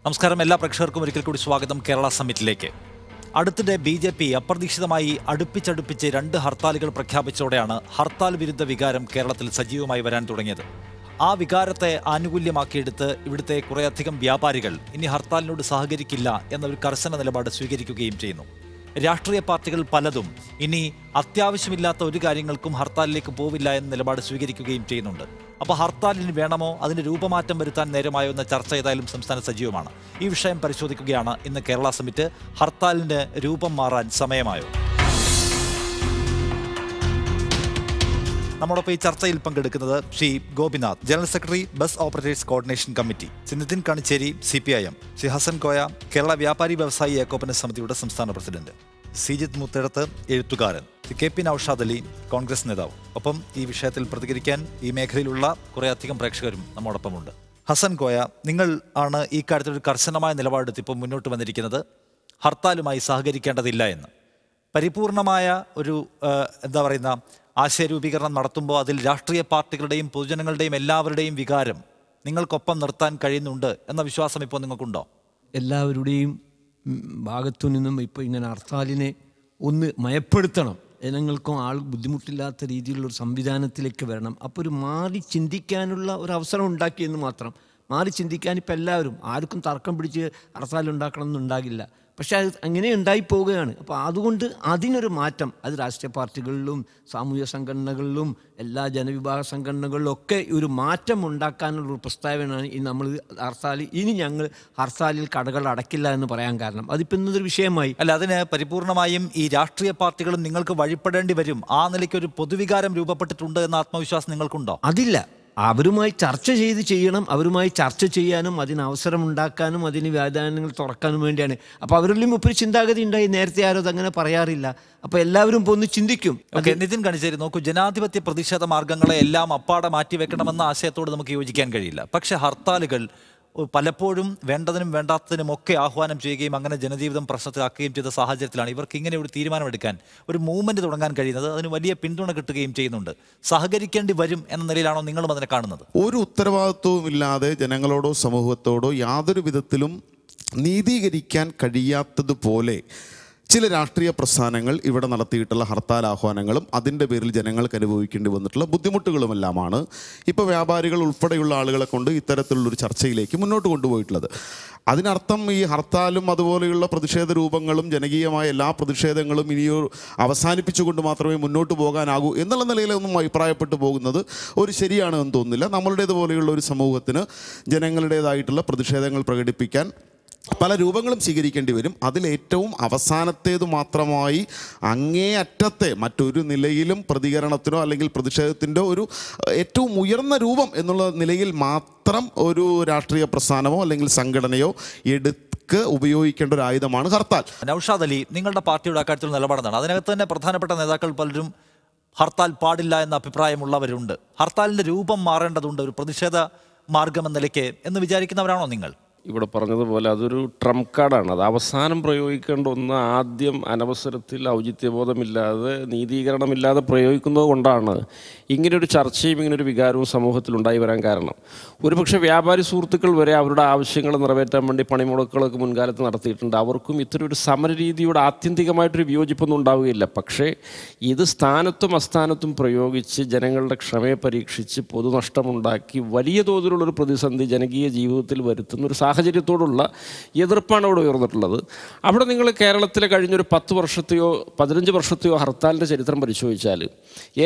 നമസ്കാരം, എല്ലാ പ്രേക്ഷകർക്കും ഒരിക്കൽ കൂടി സ്വാഗതം കേരള സമ്മിറ്റിലേക്ക്. അടുത്തിടെ BJP അപ്രതീക്ഷിതമായി അടുപ്പിച്ചടുപ്പിച്ച് 2 ഹർത്താലുകൾ പ്രഖ്യാപിച്ചതോടെയാണ് ഹർത്താൽ വിരുദ്ധ വികാരം കേരളത്തിൽ സജീവമായി വരാൻ തുടങ്ങിയത്. ആ വികാരത്തെ ആനുകൂല്യമാക്കിയെടുത്ത് ഇവിടുത്തെ കുറേയധികം വ്യാപാരികൾ ഇനി ഹർത്താലിനോട് സഹകരിക്കില്ല എന്നൊരു കർശന നിലപാട് സ്വീകരിക്കുകയും ചെയ്യുന്നു. രാഷ്ട്രീയ പാർട്ടികൾ പലതും ഇനി അത്യാവശ്യമില്ലാത്ത ഒരു കാര്യങ്ങൾക്കും ഹർത്താലിലേക്ക് പോവില്ല എന്ന നിലപാട് സ്വീകരിക്കുകയും ചെയ്യുന്നുണ്ട്. അപ്പോൾ ഹർത്താലിന് വേണമോ, അതിന് രൂപമാറ്റം വരുത്താൻ നേരമായോ എന്ന ചർച്ച ഏതായാലും സംസ്ഥാന സജീവമാണ്. ഈ വിഷയം പരിശോധിക്കുകയാണ് ഇന്ന് കേരള സമ്മിറ്റ്. ഹർത്താലിന് രൂപം മാറാൻ സമയമായോ? നമ്മോടൊപ്പം ഈ ചർച്ചയിൽ പങ്കെടുക്കുന്നത് Shri Gopinath, general secretary, bus operators coordination committee; Shri Nitin Kanichery, CPIM; Shri Hasan Koya, Kerala Vyapari Vyavasayi ഏകോപന സമിതിയുടെ സംസ്ഥാന പ്രസിഡന്റ്; ശ്രീജിത്ത് മുത്തേടത്ത്, എഴുത്തുകാരൻ; ശ്രീ KP നൌഷാദ് അലി, കോൺഗ്രസ് നേതാവ്. ഒപ്പം ഈ വിഷയത്തിൽ പ്രതികരിക്കാൻ ഈ മേഖലയിലുള്ള കുറേയധികം പ്രേക്ഷകരും നമ്മോടൊപ്പമുണ്ട്. ഹസൻ കോയ, നിങ്ങൾ ആണ് ഈ കാര്യത്തിൽ ഒരു കർശനമായ നിലപാടെടുത്ത് ഇപ്പോൾ മുന്നോട്ട് വന്നിരിക്കുന്നത്. ഹർത്താലുമായി സഹകരിക്കേണ്ടതില്ല എന്ന്. പരിപൂർണമായ ഒരു ആശയരൂപീകരണം നടത്തുമ്പോൾ അതിൽ രാഷ്ട്രീയ പാർട്ടികളുടെയും പൊതുജനങ്ങളുടെയും എല്ലാവരുടെയും വികാരം നിങ്ങൾക്കൊപ്പം നിർത്താൻ കഴിയുന്നുണ്ട് എന്ന വിശ്വാസം ഇപ്പോൾ നിങ്ങൾക്കുണ്ടോ? എല്ലാവരുടെയും ഭാഗത്തു നിന്നും ഇപ്പോൾ ഇങ്ങനെ ഹർത്താലിനെ ഒന്ന് മയപ്പെടുത്തണം, ജനങ്ങൾക്കും ബുദ്ധിമുട്ടില്ലാത്ത രീതിയിലുള്ളൊരു സംവിധാനത്തിലേക്ക് വരണം. അപ്പോൾ ഒരു മാറി ചിന്തിക്കാനുള്ള ഒരു അവസരം ഉണ്ടാക്കിയെന്ന് മാത്രം. മാറി ചിന്തിക്കാൻ ഇപ്പോൾ എല്ലാവരും, ആർക്കും തർക്കം പിടിച്ച് ഹർത്താലുണ്ടാക്കണമെന്നും ഉണ്ടാകില്ല. പക്ഷെ അത് അങ്ങനെ ഉണ്ടായിപ്പോവുകയാണ്. അപ്പോൾ അതുകൊണ്ട് അതിനൊരു മാറ്റം, അത് രാഷ്ട്രീയ പാർട്ടികളിലും സാമൂഹ്യ സംഘടനകളിലും എല്ലാ ജനവിഭാഗ സംഘടനകളിലും ഒക്കെ ഒരു മാറ്റം ഉണ്ടാക്കാനുള്ളൊരു പ്രസ്താവനയാണ് ഇനി ഞങ്ങൾ ഹർത്താലിൽ കടകൾ അടക്കില്ല എന്ന് പറയാൻ കാരണം. അതിപ്പോൾ ഇന്നതൊരു വിഷയമായി. അല്ല, അതിന് പരിപൂർണമായും ഈ രാഷ്ട്രീയ പാർട്ടികളും നിങ്ങൾക്ക് വഴിപ്പെടേണ്ടി വരും. ആ നിലയ്ക്ക് ഒരു പൊതുവികാരം രൂപപ്പെട്ടിട്ടുണ്ട് എന്ന ആത്മവിശ്വാസം നിങ്ങൾക്കുണ്ടോ? അതില്ല. അവരുമായി ചർച്ച ചെയ്യണം. അവരുമായി ചർച്ച ചെയ്യാനും അതിന് അവസരമുണ്ടാക്കാനും അതിന് വ്യാധാനങ്ങൾ തുറക്കാനും വേണ്ടിയാണ്. അപ്പോൾ അവരിലും ഒത്തിരി ചിന്താഗതി ഉണ്ടായി. നേരത്തെ ആരും അതങ്ങനെ പറയാറില്ല. അപ്പോൾ എല്ലാവരും ഇപ്പോൾ ഒന്ന് ചിന്തിക്കും. നിതിൻ കണിച്ചേരി, നോക്കൂ, ജനാധിപത്യ പ്രതിഷേധ മാർഗങ്ങളെ എല്ലാം അപ്പാടെ മാറ്റിവെക്കണമെന്ന ആശയത്തോട് നമുക്ക് യോജിക്കാൻ കഴിയില്ല. പക്ഷേ ഹർത്താലുകൾ പലപ്പോഴും വേണ്ടതിനും വേണ്ടാത്തതിനുമൊക്കെ ആഹ്വാനം ചെയ്യുകയും അങ്ങനെ ജനജീവിതം പ്രശ്നത്തിലാക്കുകയും ചെയ്ത സാഹചര്യത്തിലാണ് ഇവർക്ക് ഇങ്ങനെ ഒരു തീരുമാനമെടുക്കാൻ, ഒരു മൂവ്മെന്റ് തുടങ്ങാൻ കഴിയുന്നത്. അതിന് വലിയ പിന്തുണ കിട്ടുകയും ചെയ്യുന്നുണ്ട്. സഹകരിക്കേണ്ടി വരും എന്ന നിലയിലാണോ നിങ്ങളും അതിനെ കാണുന്നത്? ഒരു ഉത്തരവാദിത്വവും ഇല്ലാതെ ജനങ്ങളോടോ സമൂഹത്തോടോ യാതൊരു വിധത്തിലും നീതീകരിക്കാൻ കഴിയാത്തതുപോലെ ചില രാഷ്ട്രീയ പ്രസ്ഥാനങ്ങൾ ഇവിടെ നടത്തിയിട്ടുള്ള ഹർത്താൽ ആഹ്വാനങ്ങളും അതിൻ്റെ പേരിൽ ജനങ്ങൾക്ക് അനുഭവിക്കേണ്ടി വന്നിട്ടുള്ള ബുദ്ധിമുട്ടുകളുമെല്ലാമാണ് ഇപ്പോൾ വ്യാപാരികൾ ഉൾപ്പെടെയുള്ള ആളുകളെ കൊണ്ട് ഇത്തരത്തിലുള്ളൊരു ചർച്ചയിലേക്ക് മുന്നോട്ട് കൊണ്ടുപോയിട്ടുള്ളത്. അതിനർത്ഥം ഈ ഹർത്താലും അതുപോലെയുള്ള പ്രതിഷേധ രൂപങ്ങളും ജനകീയമായ എല്ലാ പ്രതിഷേധങ്ങളും ഇനിയോ അവസാനിപ്പിച്ചുകൊണ്ട് മാത്രമേ മുന്നോട്ട് പോകാനാകൂ എന്നുള്ള നിലയിലൊന്നും അഭിപ്രായപ്പെട്ടു പോകുന്നത് ഒരു ശരിയാണെന്ന് തോന്നുന്നില്ല. നമ്മളുടേതുപോലെയുള്ള ഒരു സമൂഹത്തിന് ജനങ്ങളുടേതായിട്ടുള്ള പ്രതിഷേധങ്ങൾ പ്രകടിപ്പിക്കാൻ പല രൂപങ്ങളും സ്വീകരിക്കേണ്ടി വരും. അതിലേറ്റവും അവസാനത്തേത് മാത്രമായി അങ്ങേയറ്റത്തെ മറ്റൊരു നിലയിലും പ്രതികരണത്തിനോ അല്ലെങ്കിൽ പ്രതിഷേധത്തിൻ്റെ ഒരു ഏറ്റവും ഉയർന്ന രൂപം എന്നുള്ള നിലയിൽ മാത്രം ഒരു രാഷ്ട്രീയ പ്രസ്ഥാനമോ അല്ലെങ്കിൽ സംഘടനയോ ഉപയോഗിക്കേണ്ട ഒരു ആയുധമാണ് ഹർത്താൽ. നൌഷാദ് അലി, നിങ്ങളുടെ പാർട്ടിയുടെ അക്കാര്യത്തിൽ നിലപാടെന്താണ്? അതിനകത്ത് തന്നെ പ്രധാനപ്പെട്ട നേതാക്കൾ പലരും ഹർത്താൽ പാടില്ല എന്ന അഭിപ്രായമുള്ളവരുണ്ട്. ഹർത്താലിൻ്റെ രൂപം മാറേണ്ടതുണ്ട് ഒരു പ്രതിഷേധ മാർഗം എന്ന നിലയ്ക്ക് എന്ന് വിചാരിക്കുന്നവരാണോ നിങ്ങൾ? ഇവിടെ പറഞ്ഞതുപോലെ അതൊരു ട്രംപ് കാർഡാണ്. അത് അവസാനം പ്രയോഗിക്കേണ്ട ഒന്ന് ആദ്യം അനവസരത്തിൽ ഔചിത്യബോധമില്ലാതെ നീതീകരണമില്ലാതെ പ്രയോഗിക്കുന്നത് കൊണ്ടാണ് ഇങ്ങനൊരു ചർച്ചയും ഇങ്ങനൊരു വികാരവും സമൂഹത്തിൽ ഉണ്ടായി വരാൻ കാരണം. ഒരുപക്ഷെ വ്യാപാരി സുഹൃത്തുക്കൾ വരെ അവരുടെ ആവശ്യങ്ങൾ നിറവേറ്റാൻ വേണ്ടി പണിമുടക്കുകളൊക്കെ മുൻകാലത്ത് നടത്തിയിട്ടുണ്ട്. അവർക്കും ഇത്തരം ഒരു സമരരീതിയോട് ആത്യന്തികമായിട്ടൊരു വിയോജിപ്പൊന്നും ഉണ്ടാവുകയില്ല. പക്ഷേ ഇത് സ്ഥാനത്തും അസ്ഥാനത്തും പ്രയോഗിച്ച് ജനങ്ങളുടെ ക്ഷമയെ പരീക്ഷിച്ച് പൊതുനഷ്ടമുണ്ടാക്കി വലിയ തോതിലുള്ളൊരു പ്രതിസന്ധി ജനകീയ ജീവിതത്തിൽ വരുത്തുന്നൊരു സാഹചര്യത്തോടുള്ള എതിർപ്പാണ് അവിടെ ഉയർന്നിട്ടുള്ളത്. അവിടെ നിങ്ങൾ കേരളത്തിലെ കഴിഞ്ഞൊരു 10 വർഷത്തെയോ 15 വർഷത്തെയോ ഹർത്താലിൻ്റെ ചരിത്രം പരിശോധിച്ചാൽ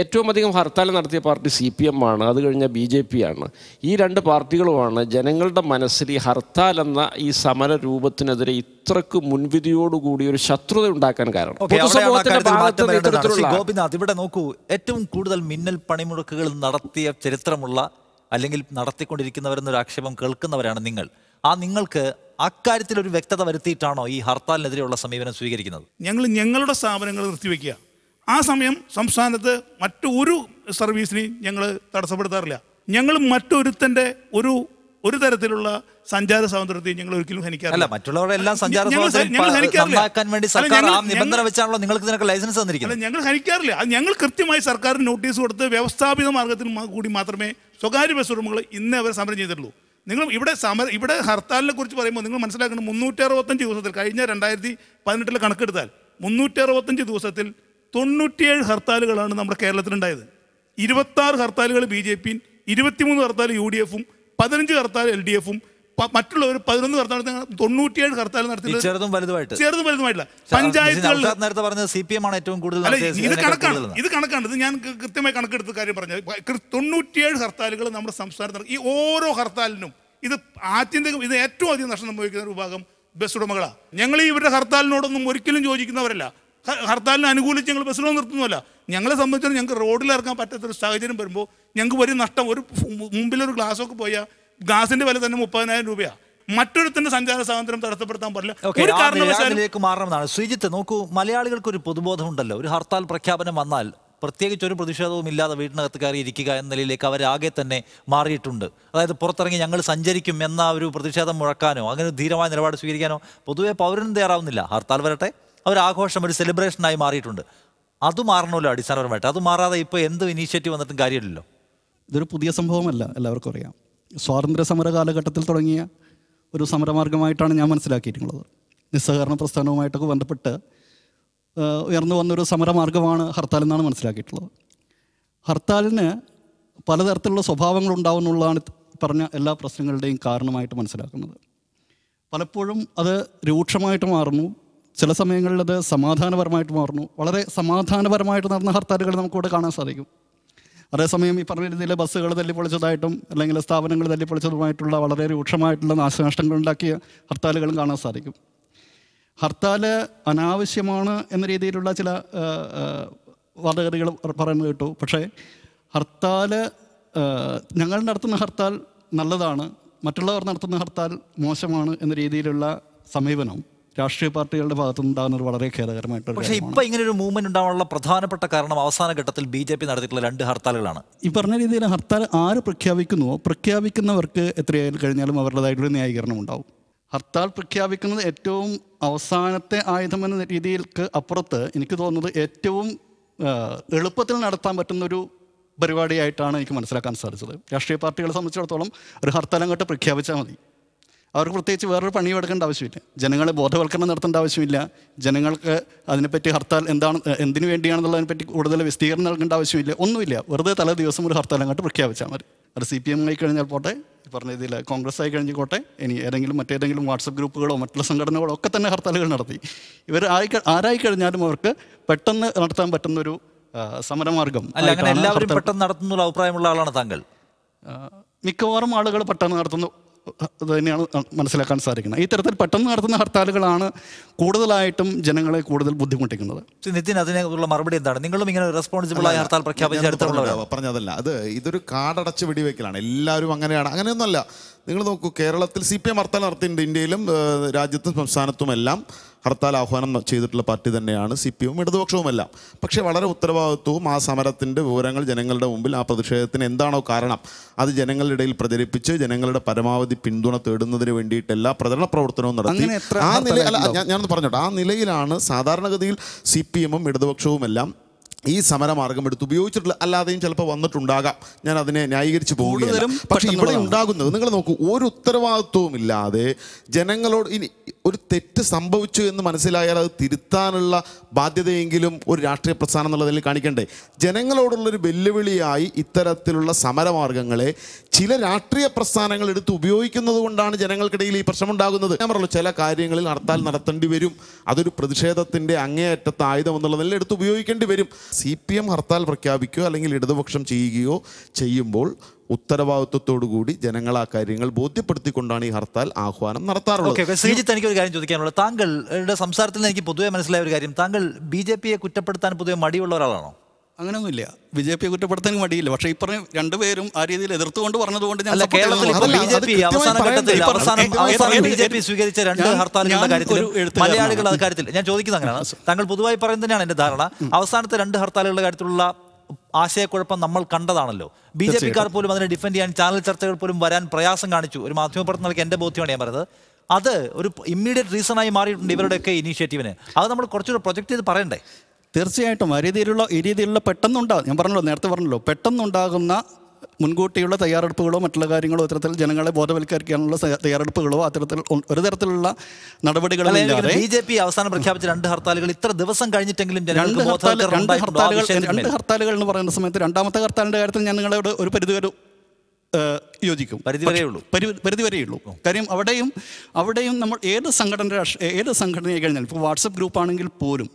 ഏറ്റവും അധികം ഹർത്താൽ നടത്തിയ പാർട്ടി CPM ആണ്. അത് കഴിഞ്ഞ BJP ആണ്. ഈ 2 പാർട്ടികളുമാണ് ജനങ്ങളുടെ മനസ്സിൽ ഈ ഹർത്താൽ എന്ന ഈ സമര രൂപത്തിനെതിരെ ഇത്രക്ക് മുൻവിധിയോടുകൂടി ഒരു ശത്രുത ഉണ്ടാക്കാൻ കാരണം. ഗോപിനാഥ്, ഇവിടെ നോക്കൂ, ഏറ്റവും കൂടുതൽ മിന്നൽ പണിമുടക്കുകൾ നടത്തിയ ചരിത്രമുള്ള അല്ലെങ്കിൽ നടത്തിക്കൊണ്ടിരിക്കുന്നവരെന്നൊരു ആക്ഷേപം കേൾക്കുന്നവരാണ് നിങ്ങൾ. നിങ്ങൾക്ക് അക്കാര്യത്തിൽ ഒരു വ്യക്തത വരുത്തിയിട്ടാണോ ഈ ഹർത്താലിനെതിരെയുള്ള സമീപനം സ്വീകരിക്കുന്നത്? ഞങ്ങളുടെ സ്ഥാപനങ്ങൾ നിർത്തിവെക്കുക. ആ സമയം സംസ്ഥാനത്ത് മറ്റൊരു സർവീസിനെയും ഞങ്ങൾ തടസ്സപ്പെടുത്താറില്ല. ഞങ്ങൾ മറ്റൊരുത്തൻ്റെ ഒരു തരത്തിലുള്ള സഞ്ചാര സ്വാതന്ത്ര്യത്തെയും ഞങ്ങൾ ഒരിക്കലും ഹനിക്കാറില്ല. മറ്റുള്ളവരുടെ എല്ലാം സഞ്ചാര സ്വാതന്ത്ര്യം വേണ്ടി സർക്കാർ ആ നിബന്ധന വെച്ചാണല്ലോ നിങ്ങൾക്ക് ഇതിനൊക്കെ ലൈസൻസ് തന്നിരിക്കുന്നത്. ഞങ്ങൾ ഹനിക്കാറില്ല. അത് ഞങ്ങൾ കൃത്യമായി സർക്കാരിന് നോട്ടീസ് കൊടുത്ത് വ്യവസ്ഥാപിത മാർഗത്തിൽ കൂടി മാത്രമേ സ്വകാര്യ ബസ് ഉടമകൾ ഇന്ന് അവർ സമരം ചെയ്തിട്ടുള്ളൂ. നിങ്ങൾ ഇവിടെ ഹർത്താലിനെ കുറിച്ച് പറയുമ്പോൾ നിങ്ങൾ മനസ്സിലാക്കണം 365 ദിവസത്തിൽ കഴിഞ്ഞ 2018 കണക്കെടുത്താൽ 365 ദിവസത്തിൽ 97 ഹർത്താലുകളാണ് നമ്മുടെ കേരളത്തിലുണ്ടായത്. 26 ഹർത്താലുകൾ BJP, 23 hartal UDF, 15 hartal LDF, മറ്റുള്ളവർ 11 ഹർത്താൽ, 97 ഹർത്താൽ നടത്തി. ചെറുതും വലുതുമായിട്ടില്ല. പഞ്ചായത്തുകളിൽ നേരത്തെ പറഞ്ഞത് CPM ആണ് ഏറ്റവും കൂടുതൽ. ഇത് കണക്കാണ്. ഇത് ഞാൻ കൃത്യമായി കണക്കെടുത്ത കാര്യം പറഞ്ഞത്. 97 ഹർത്താലുകൾ നമ്മുടെ സംസ്ഥാനത്ത് നടക്കും. ഈ ഓരോ ഹർത്താലിനും ഇത് ഏറ്റവും അധികം നഷ്ടം സംഭവിക്കുന്ന ഒരു വിഭാഗം ബസ് ഉടമകളാണ്. ഞങ്ങൾ ഇവരുടെ ഹർത്താലിനോടൊന്നും ഒരിക്കലും യോജിക്കുന്നവരല്ല. ഹർത്താലിനെ അനുകൂലിച്ച് ഞങ്ങൾ ബസ്സിലോ നിർത്തുന്നതല്ല. ഞങ്ങളെ സംബന്ധിച്ചാൽ ഞങ്ങൾക്ക് റോഡിൽ ഇറങ്ങാൻ പറ്റാത്തൊരു സാഹചര്യം വരുമ്പോൾ ഞങ്ങൾക്ക് വലിയ നഷ്ടം. മുമ്പിലൊരു ഗ്ലാസ്സൊക്കെ പോയാൽ ഗ്ലാസിന്റെ വില തന്നെ 30,000 രൂപയാണ്. മറ്റൊരുത്തിന്റെ സഞ്ചാര സ്വാതന്ത്ര്യം തടസ്സപ്പെടുത്താൻ പാടില്ല. ഒരു കാരണവശാലും മാറണമെന്നാണ്. ശ്രീജിത്ത്, നോക്കൂ, മലയാളികൾക്ക് ഒരു പൊതുബോധമുണ്ടല്ലോ. ഒരു ഹർത്താൽ പ്രഖ്യാപനം വന്നാൽ പ്രത്യേകിച്ച് ഒരു പ്രതിഷേധവും ഇല്ലാതെ വീട്ടിനകത്ത് കയറി ഇരിക്കുക എന്ന നിലയിലേക്ക് അവരാകെ തന്നെ മാറിയിട്ടുണ്ട്. അതായത് പുറത്തിറങ്ങി ഞങ്ങൾ സഞ്ചരിക്കും എന്ന ഒരു പ്രതിഷേധം മുഴക്കാനോ അങ്ങനെ ധീരമായ നിലപാട് സ്വീകരിക്കാനോ പൊതുവെ പൗരൻ തയ്യാറാവുന്നില്ല. ഹർത്താൽ വരട്ടെ, ഒരു ആഘോഷം, ഒരു സെലിബ്രേഷനായി മാറിയിട്ടുണ്ട്. അത് മാറണമല്ലോ അടിസ്ഥാനപരമായിട്ട്. അത് മാറാതെ ഇപ്പോൾ എന്ത് ഇനീഷ്യേറ്റീവ് വന്നിട്ടും കാര്യമില്ലല്ലോ. ഇതൊരു പുതിയ സംഭവമല്ല, എല്ലാവർക്കും അറിയാം. സ്വാതന്ത്ര്യ സമര കാലഘട്ടത്തിൽ തുടങ്ങിയ ഒരു സമരമാർഗമായിട്ടാണ് ഞാൻ മനസ്സിലാക്കിയിട്ടുള്ളത്. നിസ്സഹകരണ പ്രസ്ഥാനവുമായിട്ടൊക്കെ ബന്ധപ്പെട്ട് ഉയർന്നു വന്നൊരു സമരമാർഗമാണ് ഹർത്താൽ എന്നാണ് മനസ്സിലാക്കിയിട്ടുള്ളത്. ഹർത്താലിന് പലതരത്തിലുള്ള സ്വഭാവങ്ങളുണ്ടാവുമെന്നുള്ളതാണ് പറഞ്ഞ എല്ലാ പ്രശ്നങ്ങളുടെയും കാരണമായിട്ട് മനസ്സിലാക്കുന്നത്. പലപ്പോഴും അത് രൂക്ഷമായിട്ട് മാറുന്നു, ചില സമയങ്ങളിൽ അത് സമാധാനപരമായിട്ട് മാറുന്നു. വളരെ സമാധാനപരമായിട്ട് നടന്ന ഹർത്താലുകൾ നമുക്കിവിടെ കാണാൻ സാധിക്കും. അതേസമയം ഈ പറഞ്ഞ രീതിയിൽ ബസ്സുകൾ തല്ലിപ്പൊളിച്ചതായിട്ടും അല്ലെങ്കിൽ സ്ഥാപനങ്ങൾ തല്ലിപ്പൊളിച്ചതുമായിട്ടുള്ള വളരെ രൂക്ഷമായിട്ടുള്ള നാശനഷ്ടങ്ങൾ ഉണ്ടാക്കിയ ഹർത്താലുകളും കാണാൻ സാധിക്കും. ഹർത്താൽ അനാവശ്യമാണ് എന്ന രീതിയിലുള്ള ചില വാദഗതികൾ പറയുന്നത് കേട്ടു. പക്ഷേ ഹർത്താൽ, ഞങ്ങൾ നടത്തുന്ന ഹർത്താൽ നല്ലതാണ്, മറ്റുള്ളവർ നടത്തുന്ന ഹർത്താൽ മോശമാണ് എന്ന രീതിയിലുള്ള സമീപനം രാഷ്ട്രീയ പാർട്ടികളുടെ ഭാഗത്തുനിന്നുണ്ടാകുന്നത് വളരെ ഖേദകരമായിട്ടൊരു. പക്ഷേ ഇപ്പോൾ ഇങ്ങനെ ഒരു മൂവ്മെന്റ് ഉണ്ടാവാനുള്ള പ്രധാനപ്പെട്ട കാരണം അവസാന ഘട്ടത്തിൽ BJP നടത്തിയിട്ടുള്ള 2 ഹർത്താലുകളാണ്. ഈ പറഞ്ഞ രീതിയിൽ ഹർത്താൽ ആര് പ്രഖ്യാപിക്കുന്നുവോ പ്രഖ്യാപിക്കുന്നവർക്ക് എത്രയായാലും കഴിഞ്ഞാലും അവരുടേതായിട്ടൊരു ന്യായീകരണം ഉണ്ടാവും. ഹർത്താൽ പ്രഖ്യാപിക്കുന്നത് ഏറ്റവും അവസാനത്തെ ആയുധം എന്ന രീതിയിൽക്ക് അപ്പുറത്ത് എനിക്ക് തോന്നുന്നത് ഏറ്റവും എളുപ്പത്തിൽ നടത്താൻ പറ്റുന്നൊരു പരിപാടിയായിട്ടാണ് എനിക്ക് മനസ്സിലാക്കാൻ സാധിച്ചത്. രാഷ്ട്രീയ പാർട്ടികളെ സംബന്ധിച്ചിടത്തോളം ഒരു ഹർത്താൽ അങ്ങോട്ട് പ്രഖ്യാപിച്ചാൽ മതി. അവർക്ക് പ്രത്യേകിച്ച് വേറൊരു പണിയും എടുക്കേണ്ട ആവശ്യമില്ല. ജനങ്ങളെ ബോധവൽക്കരണം നടത്തേണ്ട ആവശ്യമില്ല. ജനങ്ങൾക്ക് അതിനെപ്പറ്റി ഹർത്താൽ എന്തിനു വേണ്ടിയാണെന്നുള്ളതിനെപ്പറ്റി കൂടുതൽ വിസ്തീർണം നൽകേണ്ട ആവശ്യമില്ല. ഒന്നുമില്ല. വെറുതെ തലേ ദിവസം ഒരു ഹർത്താൽ അങ്ങോട്ട് പ്രഖ്യാപിച്ചാൽ മതി. അത് CPM ആയി കഴിഞ്ഞാൽ പോട്ടെ, പറഞ്ഞ ഇതിൽ കോൺഗ്രസ് ആയി കഴിഞ്ഞിക്കോട്ടെ, ഇനി മറ്റേതെങ്കിലും വാട്സപ്പ് ഗ്രൂപ്പുകളോ മറ്റുള്ള സംഘടനകളോ ഒക്കെ തന്നെ ഹർത്താലുകൾ നടത്തി. ആരായി കഴിഞ്ഞാലും അവർക്ക് പെട്ടെന്ന് നടത്താൻ പറ്റുന്നൊരു സമരമാർഗം. അങ്ങനെ എല്ലാവരും പെട്ടെന്ന് നടത്തുന്ന അഭിപ്രായമുള്ള ആളാണ് താങ്കൾ? മിക്കവാറും ആളുകൾ പെട്ടെന്ന് നടത്തുന്നു തന്നെയാണ് മനസ്സിലാക്കാൻ സാധിക്കുന്നത്. ഈ തരത്തിൽ പെട്ടെന്ന് നടത്തുന്ന ഹർത്താലുകളാണ് കൂടുതലായിട്ടും ജനങ്ങളെ കൂടുതൽ ബുദ്ധിമുട്ടിക്കുന്നത്. നിതിൻ, അതിനുള്ള മറുപടി എന്താണ്? നിങ്ങളും ഇങ്ങനെ റെസ്പോൺസിബിൾ ആയ ഹർത്താൽ പറഞ്ഞതല്ല, ഇതൊരു കാടടച്ച് വെടിവെക്കലാണ്. എല്ലാവരും അങ്ങനെയൊന്നുമല്ല. നിങ്ങൾ നോക്കൂ, കേരളത്തിൽ CPM ഹർത്താൽ നടത്തിയിട്ടുണ്ട്. ഇന്ത്യയിലും രാജ്യത്തും സംസ്ഥാനത്തുമെല്ലാം ഹർത്താൽ ആഹ്വാനം ചെയ്തിട്ടുള്ള പാർട്ടി തന്നെയാണ് CPM, ഇടതുപക്ഷവുമെല്ലാം. പക്ഷേ വളരെ ഉത്തരവാദിത്വവും ആ സമരത്തിൻ്റെ വിവരങ്ങൾ ജനങ്ങളുടെ മുമ്പിൽ, ആ പ്രതിഷേധത്തിന് എന്താണോ കാരണം അത് ജനങ്ങളുടെ ഇടയിൽ പ്രചരിപ്പിച്ച് ജനങ്ങളുടെ പരമാവധി പിന്തുണ തേടുന്നതിന് വേണ്ടിയിട്ട് എല്ലാ പ്രചരണ പ്രവർത്തനവും നടത്തി. ആ നിലയിൽ ഞാനൊന്ന് പറഞ്ഞോട്ടെ, ആ നിലയിലാണ് സാധാരണഗതിയിൽ CPM-ഉം ഇടതുപക്ഷവുമെല്ലാം ഈ സമരമാർഗം എടുത്ത് ഉപയോഗിച്ചിട്ടുള്ള. അല്ലാതെയും ചിലപ്പോൾ വന്നിട്ടുണ്ടാകാം, ഞാൻ അതിനെ ന്യായീകരിച്ച് പോവുകയാണ്. പക്ഷേ ഇവിടെ ഉണ്ടാകുന്നത് നിങ്ങൾ നോക്കൂ, ഒരു ഉത്തരവാദിത്വവും ഇല്ലാതെ ജനങ്ങളോട് ഇനി ഒരു തെറ്റ് സംഭവിച്ചു എന്ന് മനസ്സിലായാൽ അത് തിരുത്താനുള്ള ബാധ്യതയെങ്കിലും ഒരു രാഷ്ട്രീയ പ്രസ്ഥാനം എന്നുള്ളതിൽ കാണിക്കണ്ടേ? ജനങ്ങളോടുള്ളൊരു വെല്ലുവിളിയായി ഇത്തരത്തിലുള്ള സമരമാർഗങ്ങളെ ചില രാഷ്ട്രീയ പ്രസ്ഥാനങ്ങൾ എടുത്ത് ഉപയോഗിക്കുന്നത് കൊണ്ടാണ് ജനങ്ങൾക്കിടയിൽ ഈ പ്രശ്നമുണ്ടാകുന്നത്. ഞാൻ പറഞ്ഞു, ചില കാര്യങ്ങളിൽ ഹർത്താൽ നടത്തേണ്ടി വരും. അതൊരു പ്രതിഷേധത്തിൻ്റെ അങ്ങേയറ്റത്തെ ആയുധം എന്നുള്ളതിൽ എടുത്ത് ഉപയോഗിക്കേണ്ടി വരും. CPM ഹർത്താൽ പ്രഖ്യാപിക്കുകയോ അല്ലെങ്കിൽ ഇടതുപക്ഷം ചെയ്യുകയോ ചെയ്യുമ്പോൾ ഉത്തരവാദിത്വത്തോടു കൂടി ജനങ്ങൾ ആ കാര്യങ്ങൾ ബോധ്യപ്പെടുത്തിക്കൊണ്ടാണ് ഈ ഹർത്താൽ ആഹ്വാനം നടത്താറുള്ളത്. ശ്രീജിത്ത്, എനിക്കൊരു കാര്യം ചോദിക്കാനുള്ളത്, താങ്കളുടെ സംസാരത്തിൽ നിന്ന് എനിക്ക് പൊതുവെ മനസ്സിലായ ഒരു കാര്യം, താങ്കൾ BJP-യെ കുറ്റപ്പെടുത്താൻ പൊതുവെ മടിയുള്ള ഒരാളാണോ? അങ്ങനെയൊന്നുമില്ല. BJP-യെ കുറ്റപ്പെടുത്താൻ മടിയില്ല. പക്ഷേ ഈ പറഞ്ഞ രണ്ടുപേരും ആ രീതിയിൽ എതിർത്തുകൊണ്ട് പറഞ്ഞതുകൊണ്ട് ഞാൻ BJP സ്വീകരിച്ച 2 ഹർത്താലുകളുടെ കാര്യത്തിൽ മലയാളികൾ അത് കാര്യത്തിൽ ഞാൻ ചോദിക്കുന്നത് അങ്ങനെയാണ്. താങ്കൾ പൊതുവായി പറയുന്നത് തന്നെയാണ് എൻ്റെ ധാരണ. അവസാനത്തെ 2 ഹർത്താലുകളുടെ കാര്യത്തിലുള്ള ആശയക്കുഴപ്പം നമ്മൾ കണ്ടതാണല്ലോ. BJP-ക്കാർ പോലും അതിനെ ഡിഫെൻഡ് ചെയ്യാൻ ചാനൽ ചർച്ചകൾ പോലും വരാൻ പ്രയാസം കാണിച്ചു. ഒരു മാധ്യമപ്രവർത്തനങ്ങൾക്ക് എൻ്റെ ബോധ്യമാണ് ഞാൻ പറയുന്നത്. അത് ഒരു ഇമ്മീഡിയറ്റ് റീസണായി മാറിയിട്ടുണ്ട് ഇവരുടെയൊക്കെ ഇനീഷ്യേറ്റീവിന്. അത് നമ്മൾ കുറച്ചുകൂടെ പ്രൊജക്ട് ചെയ്ത് പറയണ്ടേ? തീർച്ചയായിട്ടും ഈ രീതിയിലുള്ള പെട്ടെന്നുണ്ടാകും. ഞാൻ പറഞ്ഞല്ലോ, നേരത്തെ പറഞ്ഞല്ലോ, പെട്ടെന്നുണ്ടാകുന്ന മുൻകൂട്ടിയുള്ള തയ്യാറെടുപ്പുകളോ മറ്റുള്ള കാര്യങ്ങളോ ഇത്തരത്തിൽ ജനങ്ങളെ ബോധവൽക്കരിക്കാനുള്ള തയ്യാറെടുപ്പുകളോ അത്തരത്തിൽ ഒരു തരത്തിലുള്ള നടപടികളും ഇല്ലാതെ BJP അവസാനം പ്രഖ്യാപിച്ച 2 ഹർത്താലുകൾ ഇത്ര ദിവസം കഴിഞ്ഞിട്ടെങ്കിലും രണ്ട് ഹർത്താലുകൾ എന്ന് പറയുന്ന സമയത്ത് രണ്ടാമത്തെ ഹർത്താലിൻ്റെ കാര്യത്തിൽ ഞാൻ നിങ്ങളോട് ഒരു പരിധിവരെ യോജിക്കും. പരിധിവരെയുള്ളൂ. കാര്യം അവിടെയും നമ്മൾ ഏത് സംഘടനയായി കഴിഞ്ഞാലും ഇപ്പോൾ വാട്സപ്പ് ഗ്രൂപ്പ് ആണെങ്കിൽ പോലും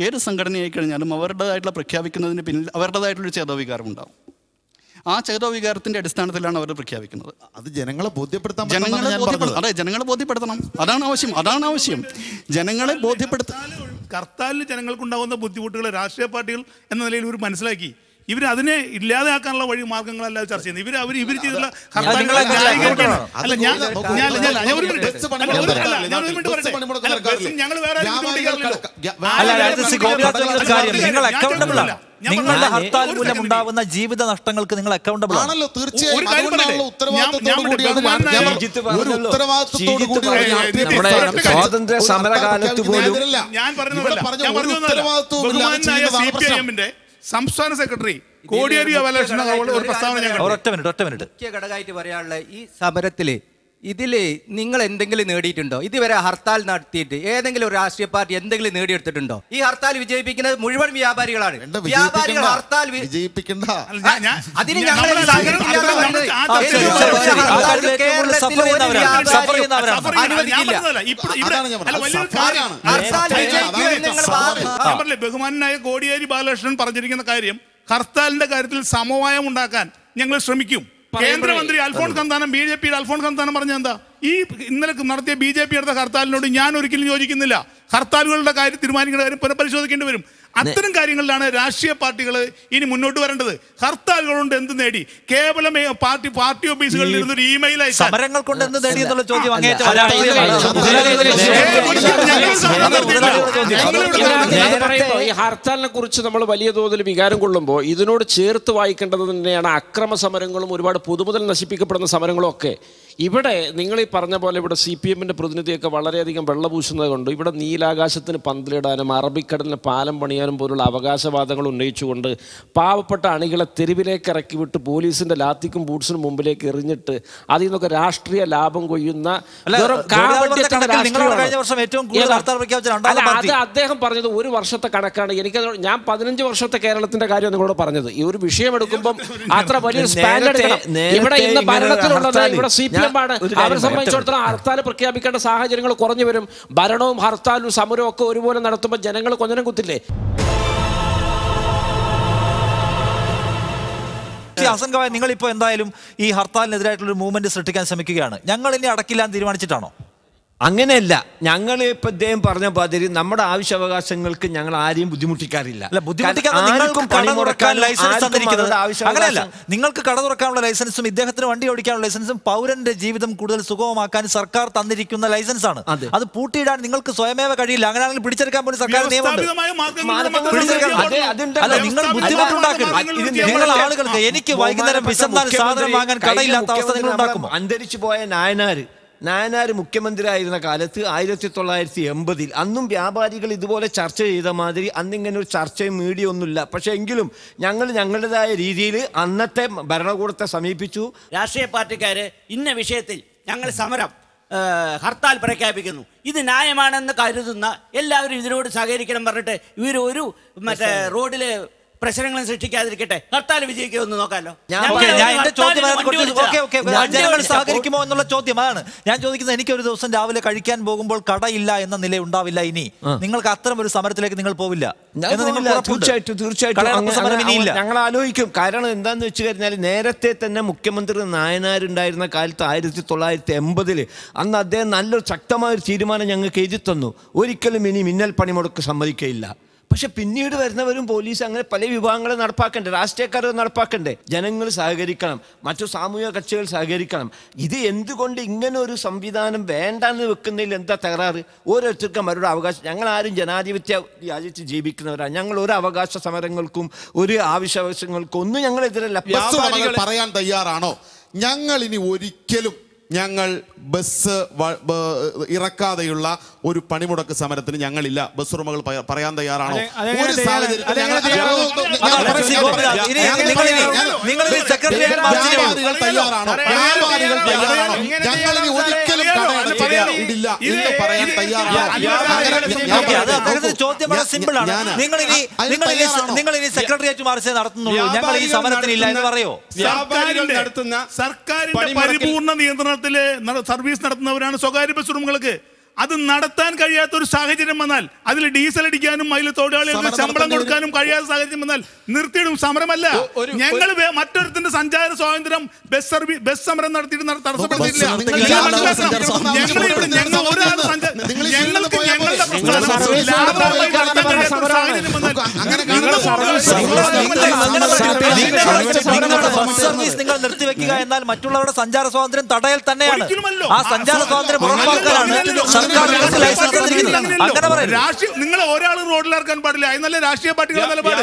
ഏത് സംഘടനയായി കഴിഞ്ഞാലും അവരുടേതായിട്ടുള്ള പ്രഖ്യാപിക്കുന്നതിന് പിന്നിൽ അവരുടേതായിട്ടുള്ളൊരു ചേതോവികാരം ഉണ്ടാവും. ആ ചേതോവികാരത്തിന്റെ അടിസ്ഥാനത്തിലാണ് അവർ പ്രഖ്യാപിക്കുന്നത്. അത് ജനങ്ങളെ ബോധ്യപ്പെടുത്താൻ ജനങ്ങളെ ബോധ്യപ്പെടുത്തണം. അതാണ് ആവശ്യം. ജനങ്ങളെ ഹർത്താലിൽ ജനങ്ങൾക്കുണ്ടാകുന്ന ബുദ്ധിമുട്ടുകൾ രാഷ്ട്രീയ പാർട്ടികൾ എന്ന നിലയിൽ ഇവർ മനസ്സിലാക്കി ഇവർ അതിനെ ഇല്ലാതെയാക്കാനുള്ള വഴി മാർഗങ്ങളെല്ലാം ചർച്ച ചെയ്യുന്നത്. ഇവർ ചെയ്തുള്ള നിങ്ങളുടെ ഹർത്താൽ മൂലം ഉണ്ടാവുന്ന ജീവിത നഷ്ടങ്ങൾക്ക് നിങ്ങൾ അക്കൗണ്ടബിൾ ആണല്ലോ. തീർച്ചയായും സ്വാതന്ത്ര്യ സമരകാലത്ത് പോലും ഞാൻ പറഞ്ഞ സംസ്ഥാന സെക്രട്ടറി കോടിയേരി ബാലകൃഷ്ണൻ ഒരു പ്രസ്താവന ഒറ്റ മിനിറ്റ് മുഖ്യ ഘടകമായിട്ട് പറയാനുള്ള ഈ സമരത്തില് ഇതിൽ നിങ്ങൾ എന്തെങ്കിലും നേടിയിട്ടുണ്ടോ? ഇതുവരെ ഹർത്താൽ നടത്തിയിട്ട് ഏതെങ്കിലും ഒരു രാഷ്ട്രീയ പാർട്ടി എന്തെങ്കിലും നേടിയെടുത്തിട്ടുണ്ടോ? ഈ ഹർത്താൽ വിജയിപ്പിക്കുന്നത് മുഴുവൻ വ്യാപാരികളാണ്. വ്യാപാരികൾ ഹർത്താൽ വിജയിപ്പിക്കണ്ട. അതിന് ഞങ്ങൾ ബഹുമാനായ കോടിയേരി ബാലകൃഷ്ണൻ പറഞ്ഞിരിക്കുന്ന കാര്യം ഹർത്താലിന്റെ കാര്യത്തിൽ സമവായം ഉണ്ടാക്കാൻ ഞങ്ങൾ ശ്രമിക്കും. കേന്ദ്രമന്ത്രി അൽഫോൺസ് കന്താനം BJPയുടെ അൽഫോൺസ് കന്താനം പറഞ്ഞ എന്താ? ഈ ഇന്നലെ നടത്തിയ BJP എടുത്ത ഹർത്താലിനോട് ഞാൻ ഒരിക്കലും യോജിക്കുന്നില്ല. ഹർത്താലുകളുടെ കാര്യം തീരുമാനിക്കേണ്ട കാര്യം പുനഃപരിശോധിക്കേണ്ടി വരും. അത്തരം കാര്യങ്ങളിലാണ് രാഷ്ട്രീയ പാർട്ടികൾ ഇനി മുന്നോട്ട് വരേണ്ടത്. ഹർത്താലുകൾ കൊണ്ട് എന്ത് നേടി? കേവലം പാർട്ടി ഓഫീസുകളിൽ ഇരുന്നൊരു ഇമെയിൽ സമരങ്ങൾ കൊണ്ട് എന്ത് നേടി എന്നുള്ള ചോദ്യം ഈ ഹർത്താലിനെ കുറിച്ച് നമ്മൾ വലിയ തോതിൽ വികാരം കൊള്ളുമ്പോൾ ഇതിനോട് ചേർത്ത് വായിക്കേണ്ടത് തന്നെയാണ് അക്രമ സമരങ്ങളും ഒരുപാട് പൊതുമുതൽ നശിപ്പിക്കപ്പെടുന്ന സമരങ്ങളും ഒക്കെ. ഇവിടെ നിങ്ങൾ ഈ പറഞ്ഞ പോലെ ഇവിടെ CPMന്റെ പ്രതിനിധിയൊക്കെ വളരെയധികം വെള്ളപൂശുന്നത് കൊണ്ട് ഇവിടെ നീലാകാശത്തിന് പന്തലിടാനും അറബിക്കടലിന് പാലം പണിയാനും പോലുള്ള അവകാശവാദങ്ങൾ ഉന്നയിച്ചുകൊണ്ട് പാവപ്പെട്ട അണികളെ തെരുവിലേക്ക് ഇറക്കി വിട്ട് പോലീസിന്റെ ലാത്തിക്കും ബൂട്ട്സിനും മുമ്പിലേക്ക് എറിഞ്ഞിട്ട് അതിൽ നിന്നൊക്കെ രാഷ്ട്രീയ ലാഭം കൊയ്യുന്ന അത് അദ്ദേഹം പറഞ്ഞത് 1 വർഷത്തെ കണക്കാണ്. ഞാൻ 15 വർഷത്തെ കേരളത്തിന്റെ കാര്യം നിങ്ങളോട് പറഞ്ഞത്. ഈ ഒരു വിഷയം എടുക്കുമ്പോൾ അത്ര വലിയൊരു സ്റ്റാൻഡേർഡ് ഇവിടെ ഇന്ന് ഭരണത്തിലുള്ളത് ഇവിടെ CPM ആണ്. അവരെ സംബന്ധിച്ചിടത്തോളം ഹർത്താൽ പ്രഖ്യാപിക്കേണ്ട സാഹചര്യങ്ങൾ കുറഞ്ഞു വരും. ഭരണവും ഹർത്താലും സമരവും ഒക്കെ ഒരുപോലെ നടത്തുമ്പോൾ ജനങ്ങൾ കൊഞ്ഞനം കുത്തില്ലേ? ആശങ്കമായ നിങ്ങളിപ്പോൾ എന്തായാലും ഈ ഹർത്താലിനെതിരായിട്ടുള്ള മൂവ്മെന്റ് സൃഷ്ടിക്കാൻ ശ്രമിക്കുകയാണ്. ഞങ്ങൾ ഇനി അടക്കില്ലാൻ തീരുമാനിച്ചിട്ടാണോ? അങ്ങനെയല്ല. ഞങ്ങൾ ഇപ്പൊ ഇദ്ദേഹം പറഞ്ഞ പദ്ധതി നമ്മുടെ ആവശ്യാവകാശങ്ങൾക്ക് ഞങ്ങൾ ആരെയും ബുദ്ധിമുട്ടിക്കാറില്ല. അങ്ങനെയല്ല, നിങ്ങൾക്ക് കട തുറക്കാനുള്ള ലൈസൻസും ഇദ്ദേഹത്തിന് വണ്ടി ഓടിക്കാനുള്ള ലൈസൻസും പൗരന്റെ ജീവിതം കൂടുതൽ സുഗമമാക്കാൻ സർക്കാർ തന്നിരിക്കുന്ന ലൈസൻസ് ആണ്. അത് പൂട്ടിയിടാൻ നിങ്ങൾക്ക് സ്വയമേവ കഴിയില്ല. അങ്ങനെയാണെങ്കിൽ പിടിച്ചെടുക്കാൻ പോലും സർക്കാർ നിയമമുണ്ട്. അല്ല, നിങ്ങൾ ബുദ്ധിമുട്ടുണ്ടാക്കരുത്. നിങ്ങൾ ആളുകൾക്ക് എനിക്ക് വൈകുന്നേരം വിശന്നാൽ സാധനം വാങ്ങാൻ കടയില്ലാത്ത അവസ്ഥ നിങ്ങൾ ഉണ്ടാക്കുമോ? അന്തരിച്ചു പോയ നായനാർ മുഖ്യമന്ത്രി ആയിരുന്ന കാലത്ത് 1980 അന്നും വ്യാപാരികൾ ഇതുപോലെ ചർച്ച ചെയ്ത മാതിരി അന്നിങ്ങനെ ഒരു ചർച്ചയും മീഡിയ ഒന്നുമില്ല. പക്ഷേ എങ്കിലും ഞങ്ങൾ ഞങ്ങളുടേതായ രീതിയിൽ അന്നത്തെ ഭരണകൂടത്തെ സമീപിച്ചു. രാഷ്ട്രീയ പാർട്ടിക്കാര് ഇന്ന വിഷയത്തിൽ ഞങ്ങൾ സമരം ഹർത്താൽ പ്രഖ്യാപിക്കുന്നു, ഇത് ന്യായമാണെന്ന് കരുതുന്ന എല്ലാവരും ഇതിനോട് സഹകരിക്കണം പറഞ്ഞിട്ട് ഇവരൊരു റോഡില് പ്രശ്നങ്ങളും സൃഷ്ടിക്കാതിരിക്കട്ടെ, ഹർത്താൽ വിജയിക്കുമെന്ന് നോക്കാമല്ലോ. ജനങ്ങൾ സഹകരിക്കുമോ എന്നുള്ള ചോദ്യമാണ് ഞാൻ ചോദിക്കുന്നത്. എനിക്ക് ഒരു ദിവസം രാവിലെ കഴിക്കാൻ പോകുമ്പോൾ കടയില്ല എന്ന നില ഉണ്ടാവില്ല. ഇനി നിങ്ങൾക്ക് അത്തരം ഒരു സമരത്തിലേക്ക് നിങ്ങൾ പോവില്ല. തീർച്ചയായിട്ടും ഞങ്ങൾ ആലോചിക്കും. കാരണം എന്താന്ന് വെച്ച് കഴിഞ്ഞാൽ നേരത്തെ തന്നെ മുഖ്യമന്ത്രി നായനാരുണ്ടായിരുന്ന കാലത്ത് 1980 അന്ന് അദ്ദേഹം നല്ലൊരു ശക്തമായൊരു തീരുമാനം ഞങ്ങൾക്ക് എഴുതി തന്നു. ഒരിക്കലും ഇനി മിന്നൽ പണിമുടക്ക് സമ്മതിക്കയില്ല. പക്ഷെ പിന്നീട് വരുന്നവരും പോലീസ് അങ്ങനെ പല വിഭാഗങ്ങളും നടപ്പാക്കണ്ടേ, രാഷ്ട്രീയക്കാർ നടപ്പാക്കണ്ടേ, ജനങ്ങൾ സഹകരിക്കണം, മറ്റു സാമൂഹിക കക്ഷികൾ സഹകരിക്കണം. ഇത് എന്തുകൊണ്ട് ഇങ്ങനെ ഒരു സംവിധാനം വേണ്ടെന്ന് വെക്കുന്നതിൽ എന്താ തകരാറ്? ഓരോരുത്തർക്കും അവരുടെ അവകാശം. ഞങ്ങൾ ആരും ജനാധിപത്യ രാജ്യത്ത് ജീവിക്കുന്നവരാണ്. ഞങ്ങൾ ഒരു അവകാശ സമരങ്ങൾക്കും ഒരു ആവശ്യാവശ്യങ്ങൾക്കും ഒന്നും ഞങ്ങൾ എതിരല്ല. പറയാൻ തയ്യാറാണോ? ഞങ്ങൾ ഇനി ഒരിക്കലും ഞങ്ങൾ ബസ് ഇറക്കാതെയുള്ള ഒരു പണിമുടക്ക് സമരത്തിന് ഞങ്ങളില്ല. ബസ് ഉടമകൾ പറയാൻ തയ്യാറാണോ? ഒരു സാഹചര്യത്തിൽ തയ്യാറാണോ? വ്യാപാരികൾ തയ്യാറാണോ? ഞങ്ങളിനി ഒരിക്കലും ഇടില്ല എന്ന് പറയാൻ തയ്യാറാണോ? ചോദ്യം വളരെ സിമ്പിൾ ആണ്. നിങ്ങൾ ഇനി സെക്രട്ടേറിയറ്റ് മാർച്ച് നടത്തുന്നുള്ളൂ, ഞങ്ങൾ ഈ സമരത്തിനില്ല എന്ന് പറയോ? സർക്കാരിന്റെ പരിപൂർണ നിയന്ത്രണത്തില് സർവീസ് നടത്തുന്നവരാണ് സ്വകാര്യ ബസ് ഉടമകൾക്ക്. അത് നടത്താൻ കഴിയാത്ത ഒരു സാഹചര്യം വന്നാൽ, അതിൽ ഡീസൽ അടിക്കാനും അതിൽ തൊഴിലാളികൾക്ക് ശമ്പളം കൊടുക്കാനും കഴിയാത്ത സാഹചര്യം വന്നാൽ നിർത്തിയിടും. സമരമല്ല. ഞങ്ങൾ മറ്റൊരുത്തിന്റെ സഞ്ചാര സ്വാതന്ത്ര്യം ബസ് സമരം നടത്തിയിട്ട് തടസ്സപ്പെടുത്തിയില്ല. സർവീസ് നിങ്ങൾ നിർത്തിവെക്കുക എന്നാൽ മറ്റുള്ളവരുടെ സഞ്ചാര സ്വാതന്ത്ര്യം തടയൽ തന്നെയാണ്. ആ സഞ്ചാര സ്വാതന്ത്ര്യം ഉറപ്പാക്കാനാണ് നിങ്ങൾ ഒരാൾ റോഡിലിറക്കാൻ പാടില്ല. അതിനല്ലേ രാഷ്ട്രീയ പാർട്ടികളുടെ നിലപാട്.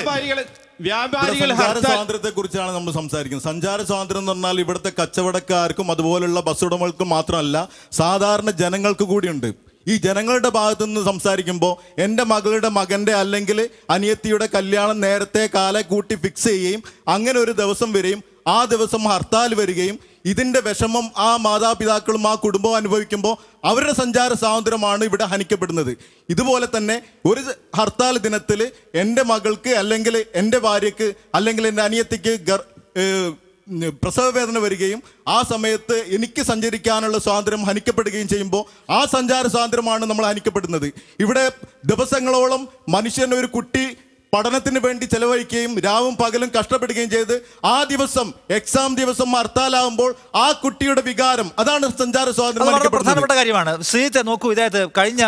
സഞ്ചാര സ്വാതന്ത്ര്യത്തെ കുറിച്ചാണ് നമ്മൾ സംസാരിക്കുന്നത്. സഞ്ചാര സ്വാതന്ത്ര്യം എന്ന് പറഞ്ഞാൽ ഇവിടുത്തെ കച്ചവടക്കാർക്കും അതുപോലുള്ള ബസ് ഉടമകൾക്കും മാത്രമല്ല, സാധാരണ ജനങ്ങൾക്ക് കൂടിയുണ്ട്. ഈ ജനങ്ങളുടെ ഭാഗത്തു നിന്ന് സംസാരിക്കുമ്പോൾ എൻ്റെ മകളുടെ മകൻ്റെ അല്ലെങ്കിൽ അനിയത്തിയുടെ കല്യാണം നേരത്തെ കാലെ കൂട്ടി ഫിക്സ് ചെയ്യുകയും അങ്ങനെ ഒരു ദിവസം വരികയും ആ ദിവസം ഹർത്താൽ വരികയും ഇതിൻ്റെ വിഷമം ആ മാതാപിതാക്കളും ആ കുടുംബവും അനുഭവിക്കുമ്പോൾ അവരുടെ സഞ്ചാര സ്വാതന്ത്ര്യമാണ് ഇവിടെ ഹനിക്കപ്പെടുന്നത്. ഇതുപോലെ തന്നെ ഒരു ഹർത്താൽ ദിനത്തിൽ എൻ്റെ മകൾക്ക് അല്ലെങ്കിൽ എൻ്റെ ഭാര്യയ്ക്ക് അല്ലെങ്കിൽ എൻ്റെ അനിയത്തിക്ക് പ്രസവ വേദന വരികയും ആ സമയത്ത് എനിക്ക് സഞ്ചരിക്കാനുള്ള സ്വാതന്ത്ര്യം ഹനിക്കപ്പെടുകയും ചെയ്യുമ്പോൾ ആ സഞ്ചാര സ്വാതന്ത്ര്യമാണ് നമ്മൾ ഹനിക്കപ്പെടുന്നത്. ഇവിടെ ദിവസങ്ങളോളം മനുഷ്യൻ ഒരു കുട്ടി പഠനത്തിന് വേണ്ടി ചെലവഴിക്കുകയും രാവും പകലും കഷ്ടപ്പെടുകയും ചെയ്ത് ആ ദിവസം എക്സാം ദിവസം ഹർത്താലാകുമ്പോൾ ആ കുട്ടിയുടെ വികാരം, അതാണ് സഞ്ചാര സ്വാതന്ത്ര്യം. പ്രധാനപ്പെട്ട കാര്യമാണ്. ശ്രീത്തെ നോക്കൂ, ഇതായത് കഴിഞ്ഞ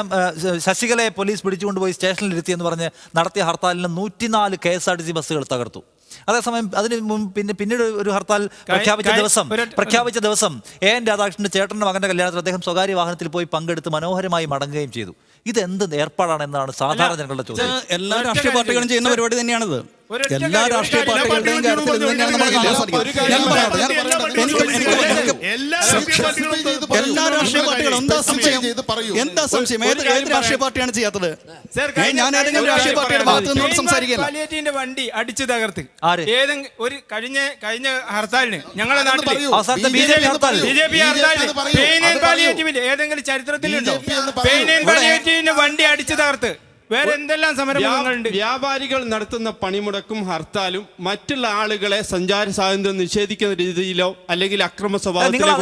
ശശികലയെ പോലീസ് പിടിച്ചുകൊണ്ടുപോയി സ്റ്റേഷനിലിരുത്തി എന്ന് പറഞ്ഞ് നടത്തിയ ഹർത്താലിന് 104 KSRTC ബസ്സുകൾ തകർത്തു. അതേസമയം അതിന് പിന്നീട് ഒരു ഹർത്താൽ പ്രഖ്യാപിച്ച ദിവസം AN രാധാകൃഷ്ണന്റെ ചേട്ടന്റെ മകന്റെ കല്യാണത്തിൽ അദ്ദേഹം സ്വകാര്യ വാഹനത്തിൽ പോയി പങ്കെടുത്ത് മനോഹരമായി മടങ്ങുകയും ചെയ്തു. ഇത് എന്ത് ഏർപ്പാടാണ് എന്നാണ് സാധാരണ ജനങ്ങളുടെ ചോദ്യം. എല്ലാ രാഷ്ട്രീയ പാർട്ടികളും ചെയ്യുന്ന പരിപാടി തന്നെയാണിത്. എല്ലാ രാഷ്ട്രീയ പാർട്ടികളുടെയും കാര്യത്തിൽ ഇത് തന്നെയാണ് നമ്മൾ എല്ലാ രാഷ്ട്രീയ പാർട്ടികളും എന്താ സംശയം? ഏത് രാഷ്ട്രീയ പാർട്ടിയാണ് ചെയ്യാത്തത്? ഞാൻ ഏതെങ്കിലും രാഷ്ട്രീയ പാർട്ടിയുടെ ഭാഗത്ത് നിന്നോട് സംസാരിക്കില്ല. വണ്ടി അടിച്ചു തകർത്ത് ഏതെങ്കിലും ഒരു കഴിഞ്ഞ ഹർത്താലിന് ഞങ്ങളുടെ നാട്ടിൽ BJP ഹർത്താലിന് ഏതെങ്കിലും ചരിത്രത്തിലുണ്ടോ പാലിയേറ്റീവിന്റെ വണ്ടി അടിച്ചു തകർത്ത് വേറെ എന്തെല്ലാം സമരങ്ങളുണ്ട്? വ്യാപാരികൾ നടത്തുന്ന പണിമുടക്കും ഹർത്താലും മറ്റുള്ള ആളുകളെ സഞ്ചാര സ്വാതന്ത്ര്യം നിഷേധിക്കുന്ന രീതിയിലോ അല്ലെങ്കിൽ അക്രമ സ്വഭാവത്തിലോ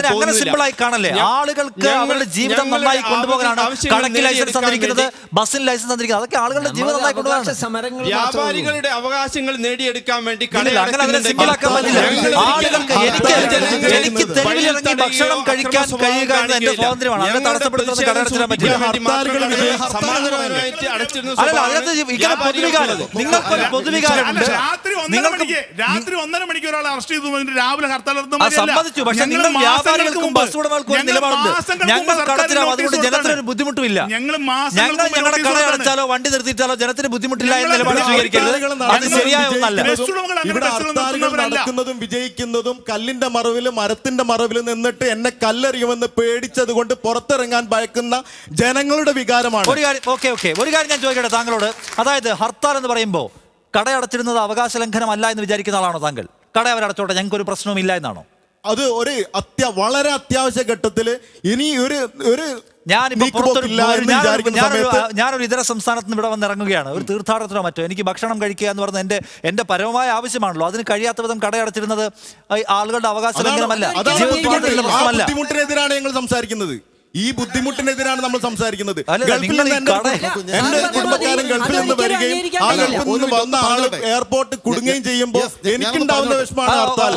കാണല്ലേ? ആളുകൾക്ക് അവരുടെ ജീവിതം നന്നായി കൊണ്ടുപോകാനാണ് കടക്ക് ലൈസൻസ് തന്നിരിക്കുന്നത്, ബസ്സിന് ലൈസൻസ് തന്നിരിക്കുന്നത്. അതൊക്കെ ആളുകളുടെ ജീവിതം നന്നായി കൊണ്ടുപോകാൻ വ്യാപാരികളുടെ അവകാശങ്ങൾ നേടിയെടുക്കാൻ വേണ്ടി എനിക്ക് തെരുവിലിറങ്ങി ഭക്ഷണം കഴിക്കാൻ കഴിയുക എന്ന എന്റെ സ്വാതന്ത്ര്യമാണ്. അതിനെ തടസ്സപ്പെടുത്തുന്നത് കടയടച്ചിടാൻ പറ്റില്ല. രാത്രി 1:30 മണിക്ക് ഒരാളെ അറസ്റ്റ് ചെയ്തു രാവിലെ ഹർത്താൽ സമ്മതിച്ചു. പക്ഷെ നിങ്ങൾ വ്യാപാരികൾക്കും ബസ് ഉടമകൾക്കും ഒരു നിലപാടുണ്ട്. ഞങ്ങൾ കടത്തിലാവും, അതുകൊണ്ട് ജനത്തിനൊരു ബുദ്ധിമുട്ടുമില്ല. ഞങ്ങൾ ഞങ്ങളുടെ കട അടച്ചാലോ വണ്ടി നിർത്തിയിട്ടാലോ ജനത്തിന് ബുദ്ധിമുട്ടില്ല എന്ന നിലപാട് സ്വീകരിക്കരുത്. അത് ശരിയായ ഒന്നല്ല. ഇവിടെ ഹർത്താലുകൾ നടക്കുന്നതും വിജയിക്കുന്നതും കല്ലിന്റെ മറവിലും മരത്തിന്റെ മറവിലും നിന്നിട്ട് എന്നെ കല്ലെറിയുമെന്ന് പേടിച്ചത് കൊണ്ട് പുറത്തിറങ്ങാൻ ഭയക്കുന്ന ജനങ്ങളുടെ വികാരമാണ്. ഒരു കാര്യം ഞാൻ ചോദിക്കട്ടെ താങ്കളോട്. അതായത് ഹർത്താൽ എന്ന് പറയുമ്പോൾ കടയടച്ചിരുന്നത് അവകാശ ലംഘനമല്ല എന്ന് വിചാരിക്കുന്ന ആളാണോ താങ്കൾ? കട അവരടച്ചോട്ടെ, ഞങ്ങൾക്ക് ഒരു പ്രശ്നവും ഇല്ല എന്നാണോ? അത് ഒരു വളരെ അത്യാവശ്യ ഘട്ടത്തിൽ ഇനി ഞാനൊരു ഇതര സംസ്ഥാനത്ത് നിന്ന് ഇവിടെ വന്നിറങ്ങുകയാണ്, ഒരു തീർത്ഥാടനത്തിനോ മറ്റോ. എനിക്ക് ഭക്ഷണം കഴിക്കുക എന്ന് പറഞ്ഞ എന്റെ പരമമായ ആവശ്യമാണല്ലോ. അതിന് കഴിയാത്ത വിധം കടയടച്ചിരുന്നത് ആളുകളുടെ അവകാശ ലംഘനമല്ല, ബുദ്ധിമുട്ടിനെതിരാണ് ഞങ്ങൾ സംസാരിക്കുന്നത്. ഈ ബുദ്ധിമുട്ടിനെതിരാണ് നമ്മൾ സംസാരിക്കുന്നത്. എന്റെ കുടുംബക്കാരൻ ഗൾഫിൽ നിന്ന് വരികയും ആ ഗൾഫിൽ നിന്ന് വന്ന ആള് എയർപോർട്ട് കുടുങ്ങുകയും ചെയ്യുമ്പോൾ എനിക്കുണ്ടാവുന്ന വിഷമാണ് ഹർത്താൽ.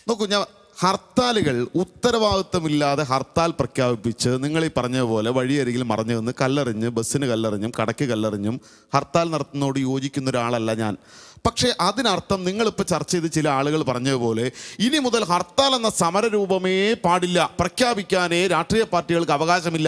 നോക്കൂ, ഞാൻ ഹർത്താലുകൾ ഉത്തരവാദിത്വമില്ലാതെ ഹർത്താൽ പ്രഖ്യാപിച്ച് നിങ്ങൾ ഈ പറഞ്ഞതുപോലെ വഴിയരികിൽ മറഞ്ഞു നിന്ന് കല്ലെറിഞ്ഞ് ബസ്സിന് കല്ലെറിഞ്ഞും കടയ്ക്ക് കല്ലെറിഞ്ഞും ഹർത്താൽ നടത്തുന്നതോട് യോജിക്കുന്ന ഒരാളല്ല ഞാൻ. പക്ഷേ അതിനർത്ഥം നിങ്ങളിപ്പോൾ ചർച്ച ചെയ്ത് ചില ആളുകൾ പറഞ്ഞതുപോലെ ഇനി മുതൽ ഹർത്താൽ എന്ന സമരരൂപമേ പാടില്ല, പ്രഖ്യാപിക്കാനേ രാഷ്ട്രീയ പാർട്ടികൾക്ക് അവകാശമില്ല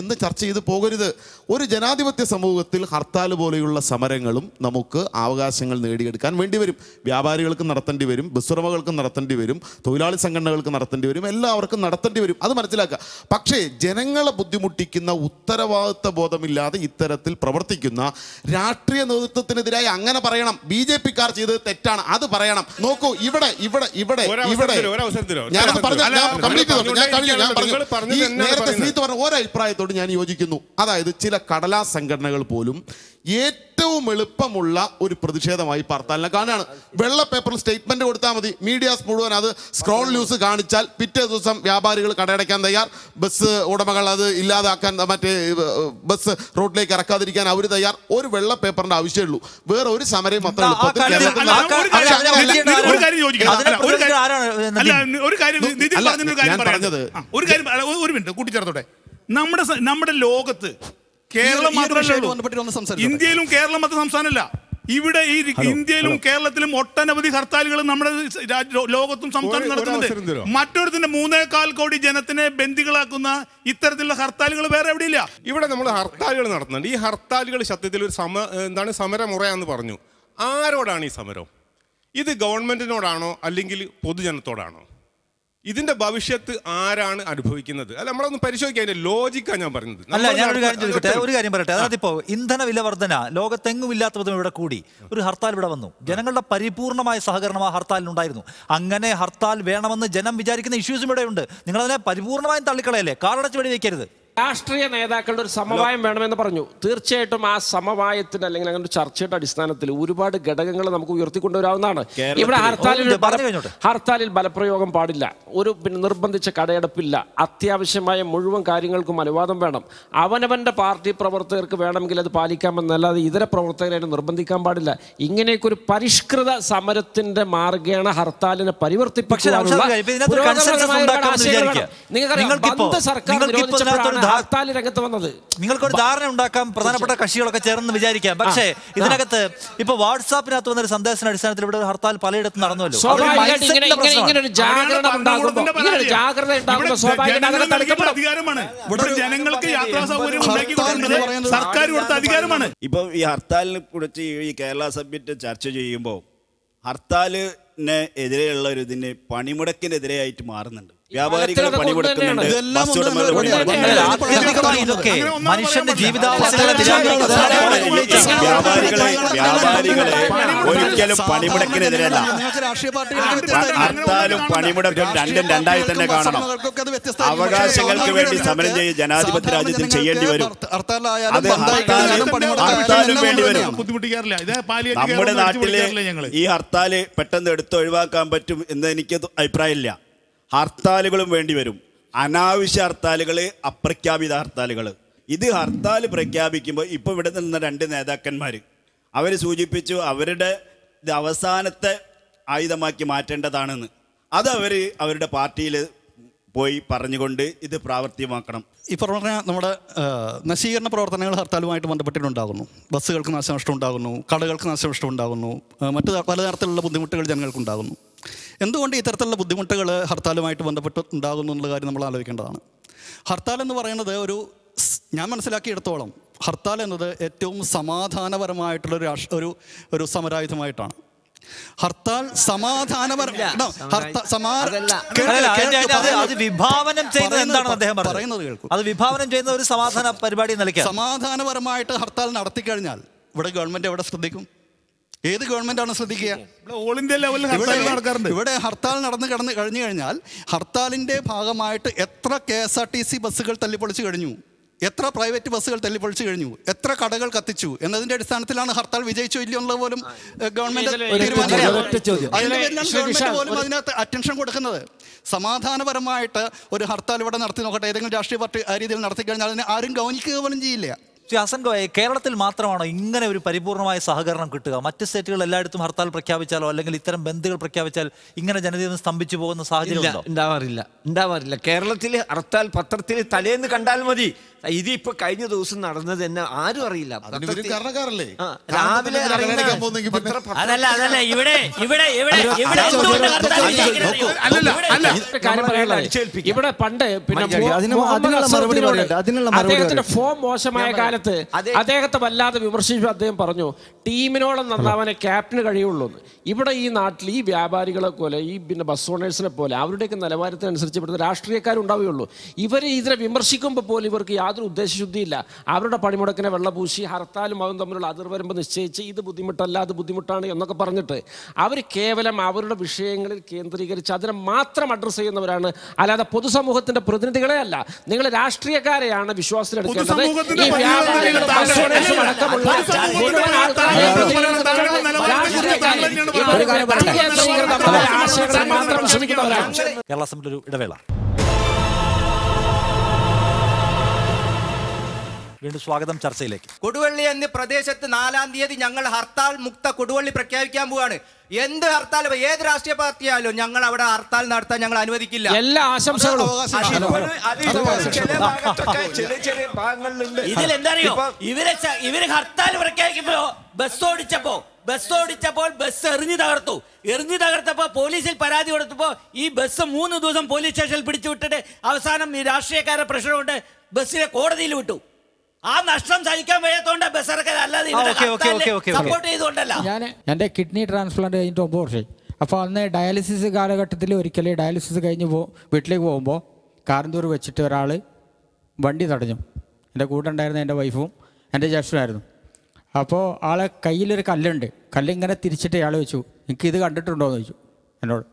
എന്ന് ചർച്ച ചെയ്ത് പോകരുത്. ഒരു ജനാധിപത്യ സമൂഹത്തിൽ ഹർത്താൽ പോലെയുള്ള സമരങ്ങളും നമുക്ക് അവകാശങ്ങൾ നേടിയെടുക്കാൻ വേണ്ടി വരും. വ്യാപാരികൾക്ക് നടത്തേണ്ടി വരും, ബസ്സുടമകൾക്കും നടത്തേണ്ടി വരും, തൊഴിലാളി സംഘടനകൾക്ക് നടത്തേണ്ടി വരും, എല്ലാവർക്കും നടത്തേണ്ടി വരും. അത് മനസ്സിലാക്കുക. പക്ഷേ ജനങ്ങളെ ബുദ്ധിമുട്ടിക്കുന്ന, ഉത്തരവാദിത്വ ബോധമില്ലാതെ ഇത്തരത്തിൽ പ്രവർത്തിക്കുന്ന രാഷ്ട്രീയ നേതൃത്വത്തിനെതിരായി അങ്ങനെ പറയണം. BJP-ക്കാർ ചെയ്തത് തെറ്റാണ്, അത് പറയണം. നോക്കൂ, ഇവിടെ നേരത്തെ ശ്രീത്ത് പറഞ്ഞ ഒരഭിപ്രായത്തോട് ഞാൻ യോജിക്കുന്നു. അതായത് ചില കടലാസ് സംഘടനകൾ പോലും ഏറ്റവും എളുപ്പമുള്ള ഒരു പ്രതിഷേധമായി ഹർത്താലിനെ കാണുകയാണ്. വെള്ള പേപ്പറിൽ സ്റ്റേറ്റ്മെന്റ് കൊടുത്താൽ മതി, മീഡിയാസ് മുഴുവൻ അത് സ്ക്രോൾ ന്യൂസ് കാണിച്ചാൽ പിറ്റേ ദിവസം വ്യാപാരികൾ കടയടയ്ക്കാൻ തയ്യാർ, ബസ് ഉടമകൾ അത് ഇല്ലാതാക്കാൻ, മറ്റേ ബസ് റോഡിലേക്ക് ഇറക്കാതിരിക്കാൻ അവർ തയ്യാർ. ഒരു വെള്ള പേപ്പറിന്റെ ആവശ്യമുള്ളൂ, വേറെ ഒരു സമരം അത്ര കൂട്ടിച്ചേർത്തോട്ടെ. നമ്മുടെ ലോകത്ത് കേരളം മാത്രമല്ല, ഇന്ത്യയിലും കേരളം മറ്റു സംസ്ഥാനമല്ല, ഇവിടെ ഈ ഇന്ത്യയിലും കേരളത്തിലും ഒട്ടനവധി ഹർത്താലുകൾ നമ്മുടെ ലോകത്തും സംസ്ഥാനം നടത്തുന്നുണ്ട്. മറ്റൊരുത്തിന്റെ 3.25 കോടി ജനത്തിനെ ബന്ദികളാക്കുന്ന ഇത്തരത്തിലുള്ള ഹർത്താലുകൾ വേറെ എവിടെയില്ല. ഇവിടെ നമ്മൾ ഹർത്താലുകൾ നടത്തുന്നുണ്ട്. ഈ ഹർത്താലുകൾ സത്യത്തിൽ ഒരു സമരമുറയാന്ന് പറഞ്ഞു. ആരോടാണ് ഈ സമരം? ഇത് ഗവൺമെന്റിനോടാണോ അല്ലെങ്കിൽ പൊതുജനത്തോടാണോ? ഇതിന്റെ ഭവിഷ്യത്ത് ആരാണ് അനുഭവിക്കുന്നത്? അല്ല, നമ്മളൊന്ന് പരിശോധിക്കാൻ ലോജിക്കാണ് ഞാൻ പറഞ്ഞത്. അല്ല, ഞാനൊരു കാര്യം ചോദിക്കട്ടെ, ഒരു കാര്യം പറയട്ടെ. അതിപ്പോ ഇന്ധന വില വർധന ലോകത്തെങ്ങും ഇല്ലാത്ത വിധം ഇവിടെ കൂടി, ഒരു ഹർത്താൽ ഇവിടെ വന്നു. ജനങ്ങളുടെ പരിപൂർണമായ സഹകരണം ആ ഹർത്താലിനുണ്ടായിരുന്നു. അങ്ങനെ ഹർത്താൽ വേണമെന്ന് ജനം വിചാരിക്കുന്ന ഇഷ്യൂസും ഇവിടെ ഉണ്ട്. നിങ്ങളതിനെ പരിപൂർണമായും തള്ളിക്കളയല്ലേ, കാറടച്ച് വെടി വയ്ക്കരുത്. രാഷ്ട്രീയ നേതാക്കളുടെ ഒരു സമവായം വേണമെന്ന് പറഞ്ഞു. തീർച്ചയായിട്ടും ആ സമവായത്തിന് അല്ലെങ്കിൽ അങ്ങനെ ഒരു ചർച്ചയുടെ അടിസ്ഥാനത്തിൽ ഒരുപാട് ഘടകങ്ങൾ നമുക്ക് ഉയർത്തിക്കൊണ്ടുവരാവുന്നതാണ്. ഇവിടെ ഹർത്താലിൽ ബലപ്രയോഗം പാടില്ല, ഒരു നിർബന്ധിച്ച കടയടപ്പില്ല, അത്യാവശ്യമായ മുഴുവൻ കാര്യങ്ങൾക്കും അനുവാദം വേണം. അവനവന്റെ പാർട്ടി പ്രവർത്തകർക്ക് വേണമെങ്കിൽ അത് പാലിക്കാമെന്നല്ലാതെ ഇതര പ്രവർത്തകരെ നിർബന്ധിക്കാൻ പാടില്ല. ഇങ്ങനെയൊക്കെ ഒരു പരിഷ്കൃത സമരത്തിന്റെ മാർഗേണ ഹർത്താലിനെ പരിവർത്തിപ്പിക്കാനുള്ള നിങ്ങൾക്കൊരു ധാരണ ഉണ്ടാക്കാം, പ്രധാനപ്പെട്ട കക്ഷികളൊക്കെ ചേർന്ന് വിചാരിക്കാം. പക്ഷേ ഇതിനകത്ത് ഇപ്പൊ വാട്സാപ്പിനകത്ത് വന്നൊരു സന്ദേശത്തിന്റെ അടിസ്ഥാനത്തിൽ ഇവിടെ ഹർത്താൽ പലയിടത്തും നടന്നുവല്ലോ. ജനങ്ങൾക്ക് യാത്രാ സൗകര്യം ഉണ്ടാക്കി കൊടുക്കുന്നത് സർക്കാർ കൊടുത്ത അധികാരമാണ്. ഇപ്പൊ ഈ ഹർത്താലിനെ കുറിച്ച് ഈ കേരള സബ്മിറ്റ് ചർച്ച ചെയ്യുമ്പോൾ ഹർത്താലിന് എതിരെയുള്ള ഒരു ഇതിന് പണിമുടക്കിനെതിരെയായിട്ട് മാറുന്നുണ്ട്. വ്യാപാരികളെ പണിമുടക്കുന്നുണ്ട്, മനുഷ്യന്റെ ജീവിതാവസ്ഥകളെ വ്യാപാരികളെ ഒരിക്കലും പണിമുടക്കിനെതിരല്ല. ഹർത്താലും പണിമുടക്കും രണ്ടും രണ്ടായി തന്നെ കാണണം. അവകാശങ്ങൾക്ക് വേണ്ടി സമരം ചെയ്ത് ജനാധിപത്യ രാജ്യത്തിൽ ചെയ്യേണ്ടി വരും. അത് ഹർത്താലും വേണ്ടി വരും. നമ്മുടെ നാട്ടില് ഈ ഹർത്താല് പെട്ടെന്ന് എടുത്തൊഴിവാക്കാൻ പറ്റും എന്ന് എനിക്ക് അഭിപ്രായമില്ല. ഹർത്താലുകളും വേണ്ടി വരും. അനാവശ്യ ഹർത്താലുകൾ, അപ്രഖ്യാപിത ഹർത്താലുകൾ. ഇത് ഹർത്താൽ പ്രഖ്യാപിക്കുമ്പോൾ ഇപ്പോൾ ഇവിടെ നിന്ന 2 നേതാക്കന്മാർ അവർ സൂചിപ്പിച്ചു അവരുടെ ഇത് അവസാനത്തെ ആയുധമാക്കി മാറ്റേണ്ടതാണെന്ന്. അത് അവരുടെ പാർട്ടിയിൽ പോയി പറഞ്ഞുകൊണ്ട് ഇത് പ്രാവർത്തികമാക്കണം. ഈ പറഞ്ഞ നമ്മുടെ നശീകരണ പ്രവർത്തനങ്ങൾ ഹർത്താലുമായിട്ട് ബന്ധപ്പെട്ടിട്ടുണ്ടാകുന്നു. ബസ്സുകൾക്ക് നാശനഷ്ടം ഉണ്ടാകുന്നു, കടകൾക്ക് നാശനഷ്ടം ഉണ്ടാകുന്നു, മറ്റു പലതരത്തിലുള്ള ബുദ്ധിമുട്ടുകൾ ജനങ്ങൾക്കുണ്ടാകുന്നു. എന്തുകൊണ്ട് ഇത്തരത്തിലുള്ള ബുദ്ധിമുട്ടുകൾ ഹർത്താലുമായിട്ട് ബന്ധപ്പെട്ട് ഉണ്ടാകുന്നു എന്നുള്ള കാര്യം നമ്മൾ ആലോചിക്കേണ്ടതാണ്. ഹർത്താൽ എന്ന് പറയുന്നത് ഞാൻ മനസ്സിലാക്കിയെടുത്തോളം ഹർത്താൽ എന്നത് ഏറ്റവും സമാധാനപരമായിട്ടുള്ള ഒരു സമരായുധമായിട്ടാണ്. ഹർത്താൽ സമാധാനപരമായിട്ട് ഹർത്താൽ നടത്തിക്കഴിഞ്ഞാൽ ഇവിടെ ഗവൺമെന്റ് എവിടെ ശ്രദ്ധിക്കും? ഏത് ഗവൺമെന്റാണ് ശ്രദ്ധിക്കുക? ഓൾ ഇന്ത്യ ലെവലിൽ ഇവിടെ ഹർത്താൽ കഴിഞ്ഞു കഴിഞ്ഞാൽ ഹർത്താലിന്റെ ഭാഗമായിട്ട് എത്ര KSRTC ബസ്സുകൾ തല്ലിപ്പൊളിച്ചു കഴിഞ്ഞു, എത്ര പ്രൈവറ്റ് ബസ്സുകൾ തല്ലിപ്പൊളിച്ചു കഴിഞ്ഞു, എത്ര കടകൾ കത്തിച്ചു എന്നതിന്റെ അടിസ്ഥാനത്തിലാണ് ഹർത്താൽ വിജയിച്ചോ ഇല്ലയോ എന്നുള്ള പോലും ഗവൺമെന്റ് പോലും അതിനകത്ത് അറ്റൻഷൻ കൊടുക്കുന്നത്. സമാധാനപരമായിട്ട് ഒരു ഹർത്താൽ ഇവിടെ നടത്തി നോക്കട്ടെ, ഏതെങ്കിലും രാഷ്ട്രീയ പാർട്ടി ആ രീതിയിൽ നടത്തി കഴിഞ്ഞാൽ അതിനെ ആരും ഗൗനിക്കുക പോലും ചെയ്യില്ല. ഹസൻകോയെ, കേരളത്തിൽ മാത്രമാണോ ഇങ്ങനെ ഒരു പരിപൂർണമായ സഹകരണം കിട്ടുക? മറ്റ് സ്റ്റേറ്റുകൾ എല്ലായിടത്തും ഹർത്താൽ പ്രഖ്യാപിച്ചാലോ അല്ലെങ്കിൽ ഇത്തരം ബന്ധുകൾ പ്രഖ്യാപിച്ചാൽ ഇങ്ങനെ ജനതയിൽ നിന്ന് സ്തംഭിച്ചു പോകുന്ന സാഹചര്യം ഉണ്ടാവാറില്ല. കേരളത്തിൽ ഹർത്താൽ പത്രത്തിൽ തലേന്ന് കണ്ടാൽ മതി. ഇതിപ്പോ കഴിഞ്ഞ ദിവസം നടന്നത് തന്നെ ആരും അറിയില്ല. രാവിലെ ഇവിടെ പണ്ട് അദ്ദേഹത്തിന്റെ ഫോം മോശമായ കാലത്ത് അദ്ദേഹത്തെ വല്ലാതെ വിമർശിച്ചു. അദ്ദേഹം പറഞ്ഞു ടീമിനോളം നന്നാവാനേ ക്യാപ്റ്റന് കഴിയുള്ളൂ. ഇവിടെ ഈ നാട്ടിൽ ഈ വ്യാപാരികളെ പോലെ ഈ പിന്നെ ബസ് ഓണേഴ്സിനെ പോലെ അവരുടെയൊക്കെ നിലവാരത്തിനനുസരിച്ച് ഇവിടുത്തെ രാഷ്ട്രീയക്കാരുണ്ടാവുകയുള്ളൂ. ഇവരെ ഇതിനെ വിമർശിക്കുമ്പോൾ പോലും ഇവർക്ക് യാതൊരു ഉദ്ദേശശുദ്ധിയില്ല. അവരുടെ പണിമുടക്കിനെ വെള്ളപൂശി ഹർത്താലും അവൻ തമ്മിലുള്ള അതിർവരമ്പ് നിശ്ചയിച്ച് ഇത് ബുദ്ധിമുട്ടല്ല അത് ബുദ്ധിമുട്ടാണ് എന്നൊക്കെ പറഞ്ഞിട്ട് അവർ കേവലം അവരുടെ വിഷയങ്ങളിൽ കേന്ദ്രീകരിച്ച് അതിനെ മാത്രം അഡ്രസ്സ് ചെയ്യുന്നവരാണ്. അല്ലാതെ പൊതുസമൂഹത്തിന്റെ പ്രതിനിധികളെ അല്ല. നിങ്ങൾ രാഷ്ട്രീയക്കാരെയാണ് വിശ്വാസത്തിലെടുക്കേണ്ടത്. ഈ വ്യാപാരികളും അടക്കമുള്ള മുഴുവൻ ആശയങ്ങളെ മാത്രം ശ്രമിക്കുന്നവരാണ്. കേരള സമിതി ഒരു ഇടവേള. വീണ്ടും സ്വാഗതം ചർച്ചയിലേക്ക്. കൊടുവള്ളി എന്ന പ്രദേശത്ത് 4-ാം തീയതി ഞങ്ങൾ ഹർത്താൽ മുക്ത കൊടുവള്ളി പ്രഖ്യാപിക്കാൻ പോവാണ്. എന്ത് ഹർത്താൽ, ഏത് രാഷ്ട്രീയ പാർട്ടിയായാലും ഞങ്ങൾ അവിടെ ഹർത്താൽ നടത്താൻ ഞങ്ങൾ അനുവദിക്കില്ല. എല്ലാ ആശംസകളും. ഇതിലെന്തറിയോ, ഇവര് ഹർത്താൽ പ്രഖ്യാപിക്കുമ്പോ ബസ് ഓടിച്ചപ്പോൾ ബസ് എറിഞ്ഞു തകർത്തപ്പോ പോലീസിൽ പരാതി കൊടുത്തപ്പോ ഈ ബസ് 3 ദിവസം പോലീസ് സ്റ്റേഷനിൽ പിടിച്ചു വിട്ടിട്ട് അവസാനം ഈ രാഷ്ട്രീയക്കാരെ പ്രഷർ കൊണ്ട് ബസ്സിനെ കോടതിയിൽ വിട്ടു. ആ നഷ്ടം സഹിക്കാൻ വയ്യാത്തോണ്ട് ബസ് ഇറക്കാൻ, അല്ലാതെ സപ്പോർട്ട് ചെയ്തുകൊണ്ടല്ല. ഞാൻ എൻ്റെ കിഡ്നി ട്രാൻസ്പ്ലാന്റ് കഴിഞ്ഞിട്ട് 9 വർഷമായി. അപ്പോൾ അന്ന് ഡയാലിസിസ് കാലഘട്ടത്തിൽ ഒരിക്കൽ ഡയാലിസിസ് കഴിഞ്ഞ് വീട്ടിലേക്ക് പോകുമ്പോൾ കാരന്തൂർ വെച്ചിട്ട് ഒരാൾ വണ്ടി തടഞ്ഞു. എൻ്റെ കൂടെ ഉണ്ടായിരുന്ന എൻ്റെ വൈഫും എൻ്റെ ജ്യേഷ്ഠനായിരുന്നു. അപ്പോൾ ആളെ കയ്യിലൊരു കല്ലുണ്ട്. കല്ലിങ്ങനെ തിരിച്ചിട്ട് അയാൾ വെച്ചു, എനിക്ക് ഇത് കണ്ടിട്ടുണ്ടോ എന്ന് ചോദിച്ചു എന്നോട്.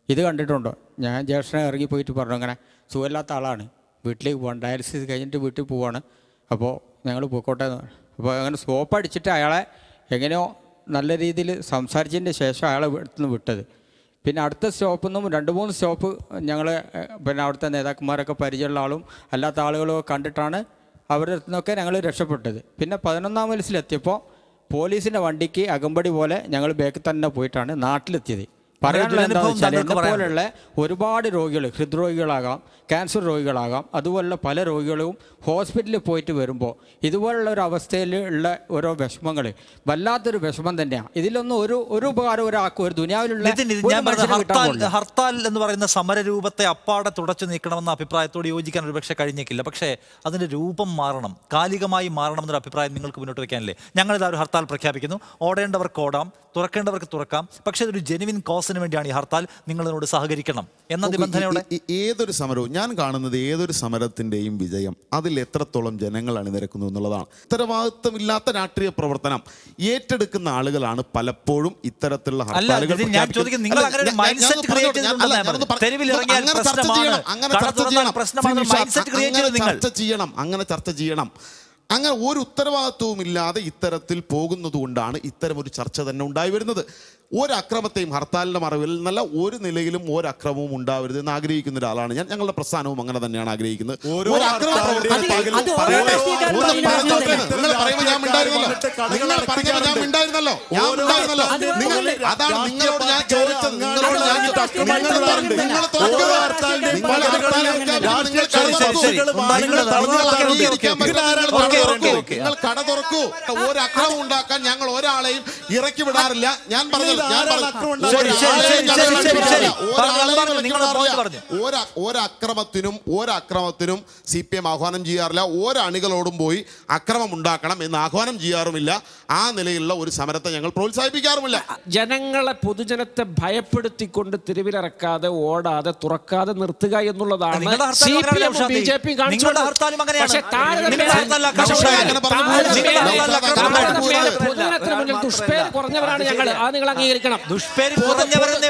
ഇത് കണ്ടിട്ടുണ്ടോ? ഞാൻ ജ്യേഷ്ഠനെ ഇറങ്ങി പോയിട്ട് പറഞ്ഞു, അങ്ങനെ സുഖമില്ലാത്ത ആളാണ്, വീട്ടിലേക്ക് പോകാൻ, ഡയാലിസിസ് കഴിഞ്ഞിട്ട് വീട്ടിൽ പോവാണ്, അപ്പോൾ ഞങ്ങൾ പോയിക്കോട്ടെ എന്ന്. അപ്പോൾ അങ്ങനെ സോപ്പ് അടിച്ചിട്ട് അയാളെ എങ്ങനെയോ നല്ല രീതിയിൽ സംസാരിച്ചതിൻ്റെ ശേഷം അയാളെ അടുത്തുനിന്ന് വിട്ടത്. പിന്നെ അടുത്ത സ്റ്റോപ്പിൽ നിന്നും 2-3 സ്റ്റോപ്പ് ഞങ്ങൾ പിന്നെ അവിടുത്തെ നേതാക്കന്മാരൊക്കെ പരിചയമുള്ള ആളും അല്ലാത്ത ആളുകളും കണ്ടിട്ടാണ് അവരുടെ അടുത്ത് നിന്നൊക്കെ ഞങ്ങൾ രക്ഷപ്പെട്ടത്. പിന്നെ 11-ാം മൈലിലെത്തിയപ്പോൾ പോലീസിൻ്റെ വണ്ടിക്ക് അകമ്പടി പോലെ ഞങ്ങൾ ബാക്കിൽ തന്നെ പോയിട്ടാണ് നാട്ടിലെത്തിയത്. പറയാനുള്ള എന്താണെന്ന് വെച്ചാൽ എന്നെ പോലുള്ള ഒരുപാട് രോഗികൾ, ഹൃദ്രോഗികളാകാം, ക്യാൻസർ രോഗികളാകാം, അതുപോലുള്ള പല രോഗികളും ഹോസ്പിറ്റലിൽ പോയിട്ട് വരുമ്പോൾ ഇതുപോലുള്ള ഒരു അവസ്ഥയിൽ ഉള്ള ഓരോ വിഷമങ്ങൾ വല്ലാത്തൊരു വിഷമം തന്നെയാണ്. ഇതിലൊന്നും ഒരു ഉപകാരം ഒരാൾക്കും ഒരു ദുനിയാവിലുള്ള ഹർത്താൽ എന്ന് പറയുന്ന സമരരൂപത്തെ അപ്പാടെ തുടച്ചു നീക്കണമെന്ന അഭിപ്രായത്തോട് യോജിക്കാൻ ഒരുപക്ഷെ കഴിഞ്ഞേക്കില്ല. പക്ഷേ അതിൻ്റെ രൂപം മാറണം, കാലികമായി മാറണം എന്നൊരു അഭിപ്രായം നിങ്ങൾക്ക് മുന്നോട്ട് വയ്ക്കാനില്ലേ? ഞങ്ങളിതാ ഒരു ഹർത്താൽ പ്രഖ്യാപിക്കുന്നു, ഓടേണ്ടവർക്ക് ഓടാം, തുറക്കേണ്ടവർക്ക് തുറക്കാം, പക്ഷേ അതൊരു ജെനുവിൻ കോസിന് വേണ്ടിയാണ് ഈ ഹർത്താൽ, നിങ്ങളതിനോട് സഹകരിക്കണം എന്ന നിബന്ധനയോടെ. ഏതൊരു സമരവും ഞാൻ കാണുന്നത്, ഏതൊരു സമരത്തിൻ്റെയും വിജയം അതിൽ എത്രത്തോളം ജനങ്ങൾ അണിനിരക്കുന്നു എന്നുള്ളതാണ്. ഉത്തരവാദിത്തമില്ലാത്ത രാഷ്ട്രീയ പ്രവർത്തനം ഏറ്റെടുക്കുന്ന ആളുകളാണ് പലപ്പോഴും ഇത്തരത്തിലുള്ള ഹർത്താലുകൾ. അങ്ങനെ ചർച്ച ചെയ്യണം. അങ്ങനെ ഒരു ഉത്തരവാദിത്വവും ഇല്ലാതെ ഇത്തരത്തിൽ പോകുന്നത് കൊണ്ടാണ് ഇത്തരം ഒരു ചർച്ച തന്നെ ഉണ്ടായി വരുന്നത്. ഒരക്രമത്തെയും ഹർത്താലിൻ്റെ മറവിൽ നല്ല ഒരു നിലയിലും ഒരക്രമവും ഉണ്ടാവരുത് എന്ന് ആഗ്രഹിക്കുന്ന ഒരാളാണ് ഞാൻ. ഞങ്ങളുടെ പ്രസ്ഥാനവും അങ്ങനെ തന്നെയാണ് ആഗ്രഹിക്കുന്നത്. അതാണ് നിങ്ങളോട് ഞാൻ ചോദിച്ചത്. നിങ്ങൾ കട തുറക്കൂ. ഒരക്രമം ഉണ്ടാക്കാൻ ഞങ്ങൾ ഒരാളെയും ഇറക്കി വിടാറില്ല. ഞാൻ പറഞ്ഞത് ഒരക്രമത്തിനും CPM ആഹ്വാനം ചെയ്യാറില്ല. ഒരണികളോടും പോയി അക്രമം ഉണ്ടാക്കണം എന്ന് ആഹ്വാനം ചെയ്യാറുമില്ല. ആ നിലയിലുള്ള ഒരു സമരത്തെ ഞങ്ങൾ പ്രോത്സാഹിപ്പിക്കാറുമില്ല. ജനങ്ങളെ, പൊതുജനത്തെ ഭയപ്പെടുത്തിക്കൊണ്ട് തെരുവിലിറക്കാതെ, ഓടാതെ, തുറക്കാതെ നിർത്തുക എന്നുള്ളതാണ് CPM BJP കാണിച്ചുകൊണ്ട്. പക്ഷേ പൊതുജനത്തിന് മുന്നിൽ ദുഷ്പേര് കുറഞ്ഞവരാണ് ഞങ്ങൾ. അത് നിങ്ങൾ അംഗീകരിക്കണം. ദുഷ്പേര് കുറഞ്ഞവരെന്നേ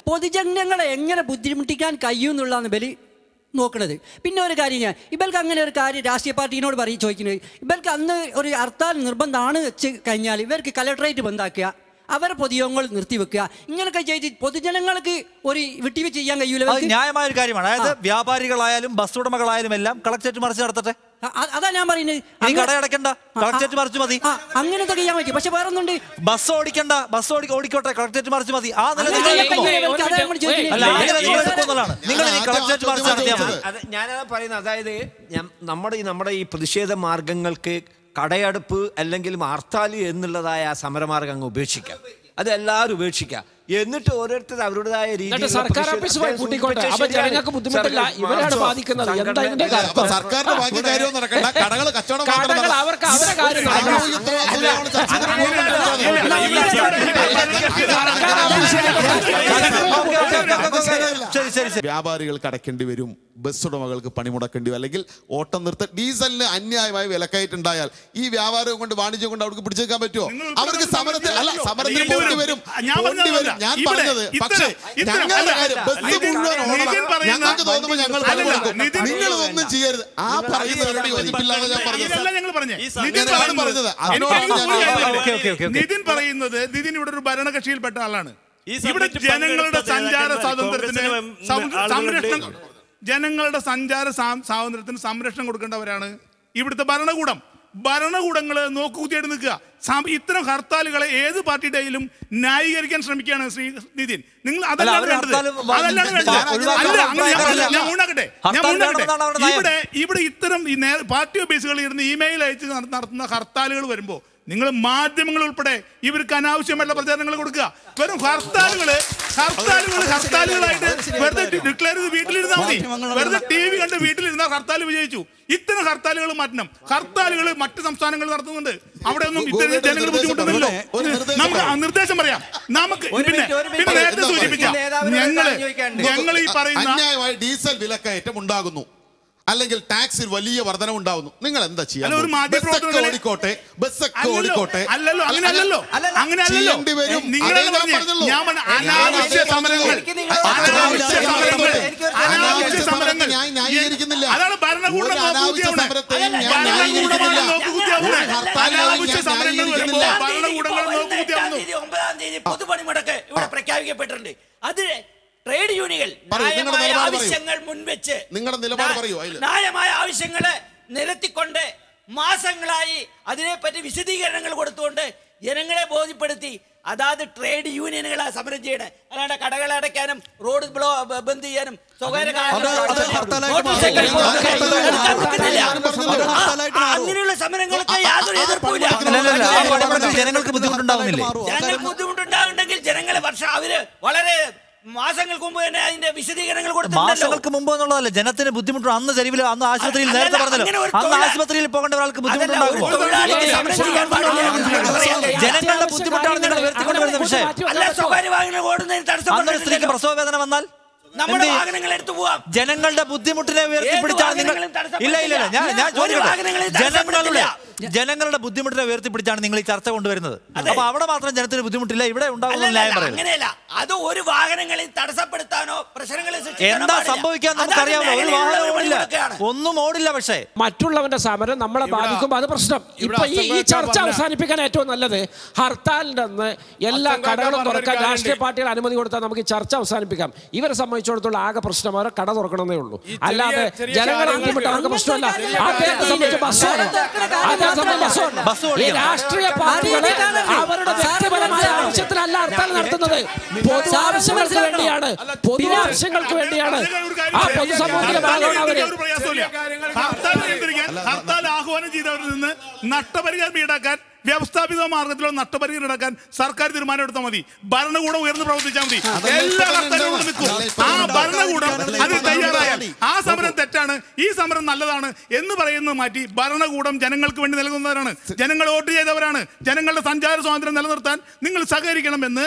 പൊതുജനങ്ങളെ എങ്ങനെ ബുദ്ധിമുട്ടിക്കാൻ കഴിയുമെന്നുള്ളതാണ് ബലി നോക്കുന്നത്. പിന്നെ ഒരു കാര്യം, ഇവർക്ക് അങ്ങനെ ഒരു കാര്യം രാഷ്ട്രീയ പാർട്ടിയോട് ചോദിക്കുന്നത്, ഇവർക്ക് അന്ന് ഒരു ഹർത്താൽ നിർബന്ധമാണ് വെച്ച് കഴിഞ്ഞാൽ ഇവർക്ക് കലക്ടറേറ്റ് ബന്ധാക്കുക, അവരെ പൊതുയോഗങ്ങൾ നിർത്തിവെക്കുക. ഇങ്ങനെയൊക്കെ ചെയ്ത് പൊതുജനങ്ങൾക്ക് ഒരു വിട്ടുവീഴ്ച ചെയ്യാൻ കഴിയൂല. അത് ന്യായമായ ഒരു കാര്യമാണ്. അതായത് വ്യാപാരികളായാലും ബസ് ഉടമകളായാലും എല്ലാം കളക്ടറേറ്റ് മറിച്ച് നടത്തട്ടെ. അതാ ഞാൻ പറയുന്നത്. നീ കടയടക്കണ്ട, കളക്ടറേറ്റ് മറിച്ച് മതി. അങ്ങനത്തെ ചെയ്യാൻ പറ്റും. പക്ഷെ വേറെ ഒന്നുണ്ട്, ബസ് ഓടിക്കണ്ട, ബസ് ഓടിക്കോട്ടെ, കളക്ടറേറ്റ് മറിച്ച് മതി. ആ നില ഞാനതാ പറയുന്നത്. അതായത് നമ്മുടെ ഈ പ്രതിഷേധ മാർഗങ്ങൾക്ക് കടയടപ്പ് അല്ലെങ്കിൽ ഹർത്താൽ എന്നുള്ളതായ സമരമാർഗം അങ്ങ് ഉപേക്ഷിക്കാം. അത് എല്ലാവരും ഉപേക്ഷിക്കാം. എന്നിട്ട് ഓരോരുത്തർ അവരുടേതായ രീതിയിൽ സർക്കാർ ഓഫീസുമായി കൂട്ടിക്കോട്ടെ. അപ്പൊ ജനങ്ങൾക്ക് ബുദ്ധിമുട്ടില്ല, ഇവരാണ് ബാധിക്കുന്നത്. എന്താ ഇതിന്റെ സർക്കാരിന്റെ ബാക്കി കാര്യവും നടക്കണ്ട, കടകൾ കച്ചവടം അവർക്ക് അവരുടെ കാര്യം വ്യാപാരികൾക്ക് അടയ്ക്കേണ്ടി വരും, ബസ് ഉടമകൾക്ക് പണിമുടക്കേണ്ടി വരും, അല്ലെങ്കിൽ ഓട്ടം നിർത്ത ഡീസലിന് അന്യായമായി വിലക്കയറ്റുണ്ടായാൽ ഈ വ്യാപാരം കൊണ്ട് വാണിജ്യം കൊണ്ട് അവർക്ക് പിടിച്ചേക്കാൻ പറ്റുമോ? അവർക്ക് സമരത്തിൽ സമരത്തിന് പോകേണ്ടി വരും. ഞാൻ പറഞ്ഞത് പക്ഷേ ഞങ്ങളുടെ കാര്യം ബസ് മുഴുവൻ ഓടണം. ഞങ്ങൾക്ക് തോന്നുമ്പോൾ ഞങ്ങൾ പണിമുടക്കും. നിങ്ങളൊന്നും ചെയ്യരുത്. ആ പറയുന്നവരുടെ യോജിപ്പില്ലാതെ ഞാൻ പറഞ്ഞത്. നിതിൻ പറയുന്നത്, നിതിൻ ഇവിടെ ഒരു ഭരണകക്ഷിയിൽപ്പെട്ട ആളാണ്. ഇവിടെ ജനങ്ങളുടെ സഞ്ചാര സ്വാതന്ത്ര്യത്തിന് സംരക്ഷണം കൊടുക്കേണ്ടവരാണ് ഇവിടുത്തെ ഭരണകൂടം. ഭരണകൂടങ്ങൾ നോക്കുകുത്തിയായിട്ട് നിൽക്കുക. ഇത്തരം ഹർത്താലുകളെ ഏത് പാർട്ടിയുടെയും ന്യായീകരിക്കാൻ ശ്രമിക്കുകയാണ് ശ്രീ നിതിൻ. നിങ്ങൾ അതല്ലാണ് വേണ്ടത്. ഇവിടെ ഇത്തരം പാർട്ടി ഓഫീസുകളിൽ ഇരുന്ന് ഇമെയിൽ അയച്ച് നടത്തുന്ന ഹർത്താലുകൾ വരുമ്പോൾ നിങ്ങൾ മാധ്യമങ്ങൾ ഉൾപ്പെടെ ഇവർക്ക് അനാവശ്യമായിട്ടുള്ള പ്രചാരണങ്ങൾ കൊടുക്കുക. വെറും ഹർത്താലുകളായിട്ട് വെറുതെ ഡിക്ലെയർ ചെയ്ത് വീട്ടിലിരുന്നാൽ മതി. വെറുതെ TV കണ്ട് വീട്ടിലിരുന്നാൽ ഹർത്താൽ വിജയിച്ചു. ഇത്തരം ഹർത്താലുകൾ മാറ്റണം. ഹർത്താലുകൾ മറ്റ് സംസ്ഥാനങ്ങൾ നടത്തുന്നുണ്ട്. അവിടെ ഒന്നും ഇത്തരം ജനങ്ങൾ ബുദ്ധിമുട്ടുന്നില്ലല്ലോ. നമുക്ക് നിർദ്ദേശം പറയാം. നമുക്ക് പിന്നെ നേരത്തെ സൂചിപ്പിക്കാം, ഞങ്ങൾ ഈ പറയുന്ന ഡീസൽ വിലക്കയറ്റം ഉണ്ടാകുന്നു, അല്ലെങ്കിൽ ടാക്സിൽ വലിയ വർധന ഉണ്ടാവുന്നു. നിങ്ങൾ എന്താ ചെയ്യാൻ? ഓടിക്കോട്ടെ, ബസ്സൊക്കെ ഓടിക്കോട്ടെ. ഞാൻ ന്യായീകരിക്കുന്നില്ല. പൊതുപണിമുടക്ക് ഇവിടെ പ്രഖ്യാപിക്കപ്പെട്ടിട്ടുണ്ട്. അത് ട്രേഡ് യൂണിയനുകൾ ആവശ്യങ്ങൾ മുൻവെച്ച് ന്യായമായ ആവശ്യങ്ങളെ നിരത്തിക്കൊണ്ട് മാസങ്ങളായി അതിനെപ്പറ്റി വിശദീകരണങ്ങൾ കൊടുത്തുകൊണ്ട് ജനങ്ങളെ ബോധ്യപ്പെടുത്തി അതാത് ട്രേഡ് യൂണിയനുകളെ സമരം ചെയ്യണേ. അല്ലാണ്ട് കടകൾ അടയ്ക്കാനും റോഡ് ബന്ദ് ചെയ്യാനും സ്വകാര്യ അങ്ങനെയുള്ള സമരങ്ങൾക്ക് യാതൊരു എതിർപ്പില്ല. ജനങ്ങൾക്ക് ബുദ്ധിമുട്ടുണ്ടാവുന്നില്ലേ? ജനങ്ങൾക്ക് ബുദ്ധിമുട്ടുണ്ടാവുന്നുണ്ടെങ്കിൽ ജനങ്ങളെ അവര് വളരെ മാസങ്ങൾക്ക് മുമ്പ് തന്നെ അതിന്റെ വിശദീകരണങ്ങൾ കൊടുത്തിട്ടുണ്ടല്ലോ. മാസങ്ങൾക്ക് മുമ്പ് എന്നുള്ളതല്ല, ജനത്തിന് ബുദ്ധിമുട്ടുണ്ട്. അന്ന് തെരുവിൽ, അന്ന് ആശുപത്രിയിൽ നേരത്തെ പറഞ്ഞല്ലോ, അന്ന് ആശുപത്രിയിൽ പോകേണ്ട ഒരാൾക്ക് ബുദ്ധിമുട്ടുണ്ടാകുമോ? ജനങ്ങളുടെ ബുദ്ധിമുട്ടാണ് നിങ്ങൾ ഉയർത്തിക്കൊണ്ടുവരുന്ന വിഷയം. അന്നൊരു സ്ത്രീക്ക് പ്രസവ വേദന വന്നാൽ ജനങ്ങളുടെ ബുദ്ധിമുട്ടിനെ ഉയർത്തിപ്പിടിച്ചാണ് നിങ്ങൾ. ഇല്ല, ഞാൻ ചോദിക്കട്ടെ, ജനങ്ങളുടെ ബുദ്ധിമുട്ടിനെ ഉയർത്തിപ്പിടിച്ചാണ് നിങ്ങൾ ഈ ചർച്ച കൊണ്ടുവരുന്നത്. അപ്പൊ അവിടെ മാത്രം ജനത്തിന് ബുദ്ധിമുട്ടില്ല, ഇവിടെ ഉണ്ടാകുന്ന ന്യായം പറയുന്നത് അങ്ങനെയല്ല. അത് ഒരു വാഹനങ്ങളിൽ തടസ്സപ്പെടുത്താനോ പ്രശ്നങ്ങളെ എന്താ സംഭവിക്കാൻ നമുക്കറിയാമല്ലോ. ഒരു വാഹനം ഓടില്ല, ഒന്നും ഓടില്ല. പക്ഷേ മറ്റുള്ളവന്റെ സമരം നമ്മളെ ബാധിക്കുമ്പോൾ അത് പ്രശ്നം. ഇപ്പൊ ഈ ചർച്ച അവസാനിപ്പിക്കാൻ ഏറ്റവും നല്ലത് ഹർത്താലിന്റെ അന്ന് എല്ലാ കടകളും തുറക്കാൻ രാഷ്ട്രീയ പാർട്ടികൾ അനുമതി കൊടുത്താൽ നമുക്ക് ഈ ചർച്ച അവസാനിപ്പിക്കാം. ഇവരെ സംബന്ധിച്ചിടത്തോളം ആകെ പ്രശ്നം അവരെ കട തുറക്കണമെന്നേ ഉള്ളൂ. അല്ലാതെ ജനങ്ങളെ ബുദ്ധിമുട്ട് അവർക്ക് പ്രശ്നമല്ല. അദ്ദേഹത്തെ സംബന്ധിച്ച് ബസ്സാണ്, ഈ രാഷ്ട്രീയ പാർട്ടികളെ അവരുടെ വ്യക്തിപരമായ ആവശ്യത്തിനല്ല ഹർത്താൽ നടത്തുന്നത്. പൊതു ആവശ്യങ്ങൾക്ക് വേണ്ടിയാണ്, പൊതു ആവശ്യങ്ങൾക്ക് വേണ്ടിയാണ്. ആ പൊതുസമൂഹത്തിന്റെ ഭാഗമാണ് അവര്. ഹർത്താൽ ആഹ്വാനം ചെയ്തവരിൽ നിന്ന് നഷ്ടപരിഹാരം ഈടാക്കാൻ, വ്യവസ്ഥാപിത മാർഗത്തിലുള്ള നഷ്ടപരിഹാരം ഈടാക്കാൻ സർക്കാർ തീരുമാനം എടുത്താൽ മതി. ഭരണകൂടം ഉയർന്ന് പ്രവർത്തിച്ചാൽ മതി. എല്ലാ ഹർത്താലുകളും നിൽക്കും. ആ ഭരണകൂടം അതിന് തയ്യാറായാൽ ആ സമരം തെറ്റാണ്, ഈ സമരം നല്ലതാണ് എന്ന് പറയുന്നത് മാറ്റി ഭരണകൂടം ജനങ്ങൾക്ക് വേണ്ടി നൽകുന്നവരാണ്, ജനങ്ങൾ വോട്ട് ചെയ്തവരാണ്, ജനങ്ങളുടെ സഞ്ചാര സ്വാതന്ത്ര്യം നിലനിർത്താൻ നിങ്ങൾ സഹകരിക്കണമെന്ന്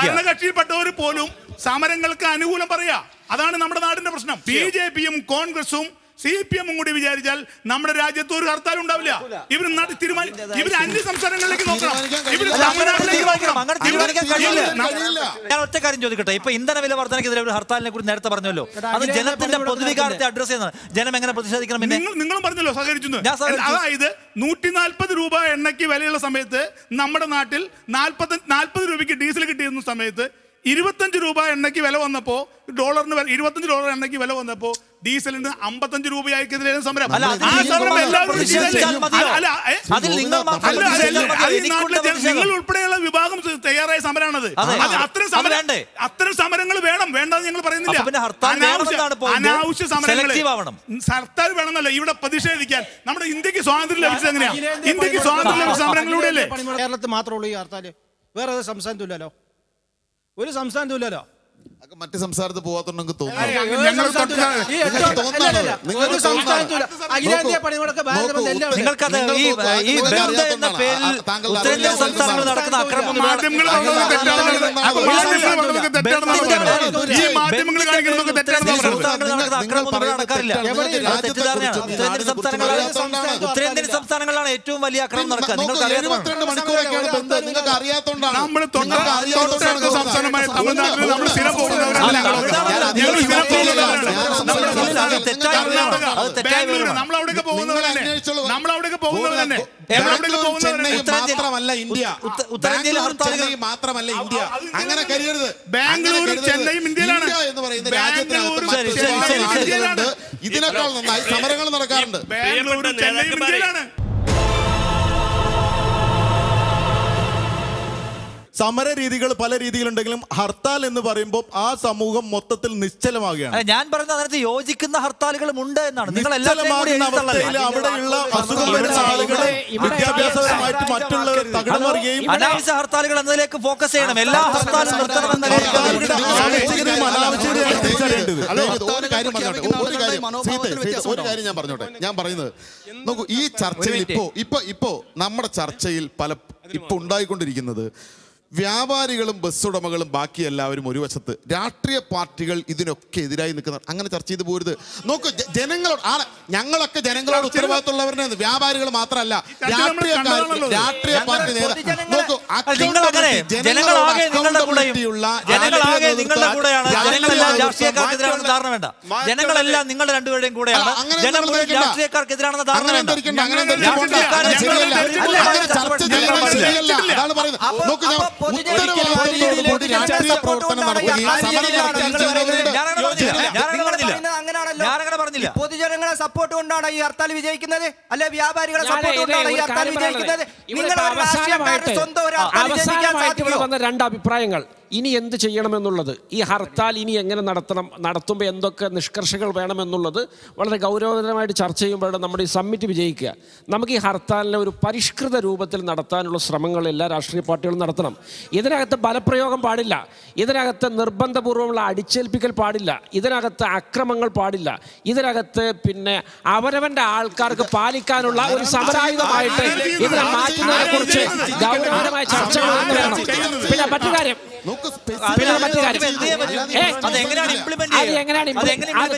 ഭരണകക്ഷിയിൽപ്പെട്ടവർ പോലും സമരങ്ങൾക്ക് അനുകൂലം പറയാ. അതാണ് നമ്മുടെ നാടിന്റെ പ്രശ്നം. BJPയും കോൺഗ്രസും CPM കൂടി വിചാരിച്ചാൽ നമ്മുടെ രാജ്യത്ത് ഒരു ഹർത്താൽ ഉണ്ടാവില്ല. ഇവർ ഇവർ അന്യ സംസ്ഥാനങ്ങളിലേക്ക് നോക്കണം. ഞാൻ ഒറ്റ കാര്യം ചോദിക്കട്ടെ, ഇപ്പൊ ഇന്ധന വില വർധനയ്ക്കെതിരെ ഒരു ഹർത്താലിനെ കുറിച്ച് നേരത്തെ പറഞ്ഞല്ലോ, അത് ജനത്തിന്റെ പൊതുവികാരത്തെ അഡ്രസ് ചെയ്യുന്നതാണ്. ജനം എങ്ങനെ പ്രതിഷേധിക്കണം? നിങ്ങളും പറഞ്ഞല്ലോ സഹകരിച്ചു. അതായത് 140 രൂപ എണ്ണയ്ക്ക് വിലയുള്ള സമയത്ത് നമ്മുടെ നാട്ടിൽ 40 രൂപയ്ക്ക് ഡീസൽ കിട്ടിയിരുന്ന സമയത്ത് 25 രൂപ എണ്ണയ്ക്ക് വില വന്നപ്പോ, ഡോളറിന് $25 എണ്ണയ്ക്ക് വില വന്നപ്പോ ഡീസലിന് 55 രൂപയായിരിക്കും സമരം. നിങ്ങൾ ഉൾപ്പെടെയുള്ള വിഭാഗം തയ്യാറായ സമരമാണത്. അത്തരം സമരങ്ങൾ വേണ്ടെന്ന് ഞങ്ങൾ പറയുന്നില്ല. അനാവശ്യ സമരങ്ങൾ സർക്കാർ വേണമെന്നല്ല, ഇവിടെ പ്രതിഷേധിക്കാൻ. നമ്മുടെ ഇന്ത്യക്ക് സ്വാതന്ത്ര്യം ലഭിച്ചത് എങ്ങനെയാ? ഇന്ത്യക്ക് സ്വാതന്ത്ര്യം ലഭിച്ച സമരങ്ങളിലൂടെയല്ലേ? കേരളത്തിൽ മാത്രമേ ഉള്ളൂ ഈ ഹർത്താൽ, വേറെ ഏത് സംസ്ഥാനത്തുമില്ലല്ലോ. ഒരു സംസ്ഥാനത്തുമില്ലല്ലോ. മറ്റ് സംസ്ഥാനത്ത് പോകാത്തുണ്ടെങ്കിൽ ഉത്തരേന്ത്യൻ സംസ്ഥാനങ്ങളിലാണ് ഏറ്റവും വലിയ അക്രമം നടക്കുക. നിങ്ങൾക്ക് അറിയാത്തോണ്ടാണ്. മാത്രമല്ല ഇന്ത്യ, മാത്രമല്ല ഇന്ത്യ, അങ്ങനെ കരുതരുത്. ബാംഗ്ലൂരും ചെന്നൈയും ഇന്ത്യയിലാണ് എന്ന് പറയുന്ന രാജ്യത്തിനകത്ത് ഇതിനേക്കാൾ നന്നായി സമരങ്ങൾ നടക്കാറുണ്ട്. ബാംഗ്ലൂരും ചെന്നൈയും ഇന്ത്യയിലാണ്. സമര രീതികൾ പല രീതിയിലുണ്ടെങ്കിലും ഹർത്താൽ എന്ന് പറയുമ്പോൾ ആ സമൂഹം മൊത്തത്തിൽ നിശ്ചലമാകുകയാണ്. ഞാൻ പറയുന്നത് അതിനകത്ത് യോജിക്കുന്ന ഹർത്താലുകളും ഉണ്ട് എന്നാണ്. നിങ്ങൾ നിശ്ചലമാകുന്ന അവസ്ഥയിൽ അവിടെയുള്ള അസുഖം വരുന്ന ആളുകളെ വിദ്യാഭ്യാസപരമായിട്ട് മറ്റുള്ളവർ തകിടം മറിയുകയും അനാവശ്യ ഹർത്താലുകൾ എന്നതിലേക്ക് ഫോക്കസ് ചെയ്യണം. എല്ലാ ഹർത്താലും നിർത്തണമെന്ന ഒരു കാര്യം ഞാൻ പറഞ്ഞോട്ടെ. ഞാൻ പറയുന്നത് നോക്കൂ, ഈ ചർച്ചയിൽ ഇപ്പോ നമ്മുടെ ചർച്ചയിൽ ഇപ്പൊ ഉണ്ടായിക്കൊണ്ടിരിക്കുന്നത് വ്യാപാരികളും ബസ് ഉടമകളും ബാക്കി എല്ലാവരും ഒരു വശത്ത്, രാഷ്ട്രീയ പാർട്ടികൾ ഇതിനൊക്കെ എതിരായി നിൽക്കുന്ന. അങ്ങനെ ചർച്ച ചെയ്ത് പോരുത്. നോക്കൂ, ജനങ്ങളോട് ഞങ്ങളൊക്കെ ജനങ്ങളോട് ഉത്തരവാദിത്തമുള്ളവരെ, വ്യാപാരികൾ മാത്രമല്ല, രാഷ്ട്രീയ പാർട്ടി നോക്കൂ, ജനങ്ങളെല്ലാം നിങ്ങളുടെ രണ്ടുപേരുടെയും കൂടെയാണ്. രാഷ്ട്രീയക്കാർക്കെതിരാണെന്ന് ധാരണ വേണ്ട. രാഷ്ട്രീയ പ്രവർത്തനം നടത്തുകയും പൊതുജനങ്ങളെ സപ്പോർട്ട് കൊണ്ടാണ് ഈ ഹർത്താൽ വിജയിക്കുന്നത്, അല്ലെ വ്യാപാരികളെ സപ്പോർട്ട് കൊണ്ടാണ് ഈ ഹർത്താൽ വിജയിക്കുന്നത്? അവസാനമായിട്ട് വന്ന രണ്ട് അഭിപ്രായങ്ങൾ, ഇനി എന്ത് ചെയ്യണമെന്നുള്ളത്, ഈ ഹർത്താൽ ഇനി എങ്ങനെ നടത്തുമ്പോൾ എന്തൊക്കെ നിഷ്കർഷകൾ വേണമെന്നുള്ളത് വളരെ ഗൗരവതരമായിട്ട് ചർച്ച ചെയ്യുമ്പോഴാണ് നമ്മുടെ ഈ സമ്മിറ്റ് വിജയിക്കുക. നമുക്ക് ഈ ഹർത്താലിനെ ഒരു പരിഷ്കൃത രൂപത്തിൽ നടത്താനുള്ള ശ്രമങ്ങൾ എല്ലാ രാഷ്ട്രീയ പാർട്ടികളും നടത്തണം. ഇതിനകത്ത് ബലപ്രയോഗം പാടില്ല, ഇതിനകത്ത് നിർബന്ധപൂർവ്വമുള്ള അടിച്ചേൽപ്പിക്കൽ പാടില്ല, ഇതിനകത്ത് അക്രമങ്ങൾ പാടില്ല, ഇതിനകത്ത് പിന്നെ അവരവൻ്റെ ആൾക്കാർക്ക് പാലിക്കാനുള്ള ഒരു സമരായുധമായിട്ട് ഇതിനെ മാറ്റുന്നതിനെ കുറിച്ച് ഗൗരവമായ ചർച്ചകൾ വേണം. പിന്നെ മറ്റു കാര്യം,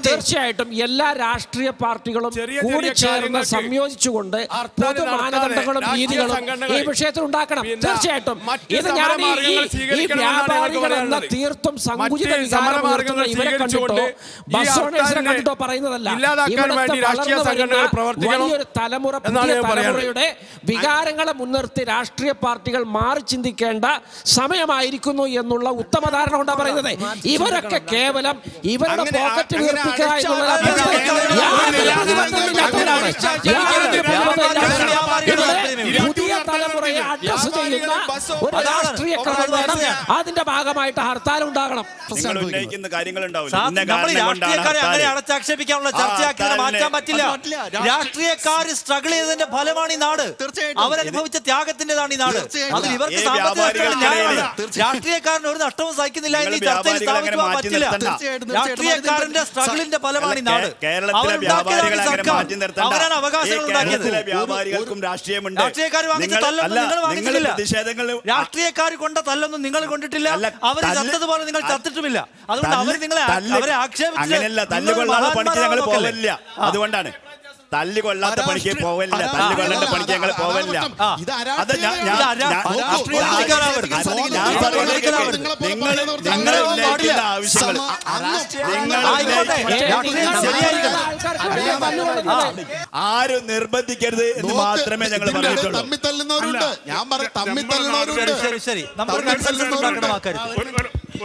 തീർച്ചയായിട്ടും എല്ലാ രാഷ്ട്രീയ പാർട്ടികളും കൂടി ചേർന്ന് സംയോജിച്ചുകൊണ്ട് പൊതു മാനദണ്ഡങ്ങളും രീതികളും ഈ വിഷയത്തിൽ ഉണ്ടാക്കണം. തീർച്ചയായിട്ടും ഇത് ഞാൻ ഈ വ്യാപാരികൾ എന്ന തീർത്തും സങ്കുചിത വികാരം ഉയർത്തുന്ന ഇവരെ കണ്ടിട്ടോ ബസ് ഓണേഴ്സിനെ കണ്ടിട്ടോ പറയുന്നതല്ല. വലിയൊരു തലമുറ, പുതിയ തലമുറയുടെ വികാരങ്ങളെ മുൻനിർത്തി രാഷ്ട്രീയ പാർട്ടികൾ മാറി ചിന്തിക്കേണ്ട സമയമായിരിക്കുന്നു എന്നുള്ള ഉത്തമ ധാരണ കൊണ്ടാണ് പറയുന്നത്. ഇവരൊക്കെ കേവലം ഇവരുടെ പോക്കറ്റ് വീർപ്പിക്കുക എന്നുള്ള പുതിയ തലമുറയെ അഡ്രസ് ചെയ്യുന്ന ഒരു രാഷ്ട്രീയ ക്രമം വേണം. അതിന്റെ ഭാഗമായിട്ട് ഹർത്താൽ ഉണ്ടാകണം. അടച്ചാക്ഷേപിക്കാനുള്ള ചർച്ചയാക്കി മാറ്റാൻ പറ്റില്ല. രാഷ്ട്രീയക്കാർ സ്ട്രഗിൾ ചെയ്തതിന്റെ ഫലമാണ് ഈ നാട്. അവരനുഭവിച്ച ത്യാഗത്തിന്റേതാണ് ഈ നാട്. അതിൽ ഇവർക്ക് രാഷ്ട്രീയക്കാരന് ഒരു നഷ്ടവും സഹിക്കുന്നില്ല എന്ന് ഈ ചർച്ചയിൽ സ്ഥാപിക്കുവാൻ പറ്റില്ല. രാഷ്ട്രീയക്കാരന്റെ സ്ട്രഗിളിന്റെ ഫലമാണ് ഈ നാട്. അവരാണ് അവകാശങ്ങൾ ഉണ്ടാക്കിയത്. വ്യാപാരികൾക്കും രാഷ്ട്രീയമുണ്ട്. രാഷ്ട്രീയക്കാർ വാങ്ങിച്ച തല്ലൊന്നും നിങ്ങൾ വാങ്ങിച്ചിട്ടില്ല. രാഷ്ട്രീയക്കാർ കൊണ്ട തല്ലൊന്നും നിങ്ങൾ കൊണ്ടിട്ടില്ല. അവർ ചത്തതുപോലെ നിങ്ങൾ ചത്തിട്ടുമില്ല. അതുകൊണ്ട് അവർ നിങ്ങളെ അവരെ ആക്ഷേപിച്ചില്ല. അതുകൊണ്ടാണ് തല്ലുകൊള്ളാത്ത പണിക്ക് പോവല്ല, തല്ലുകൊള്ളേണ്ട പണിക്ക് ഞങ്ങൾ പോവല്ല. അത് ആവശ്യങ്ങൾ ആരും നിർബന്ധിക്കരുത് എന്ന് മാത്രമേ ഞങ്ങൾ പറഞ്ഞിട്ടുള്ളൂ.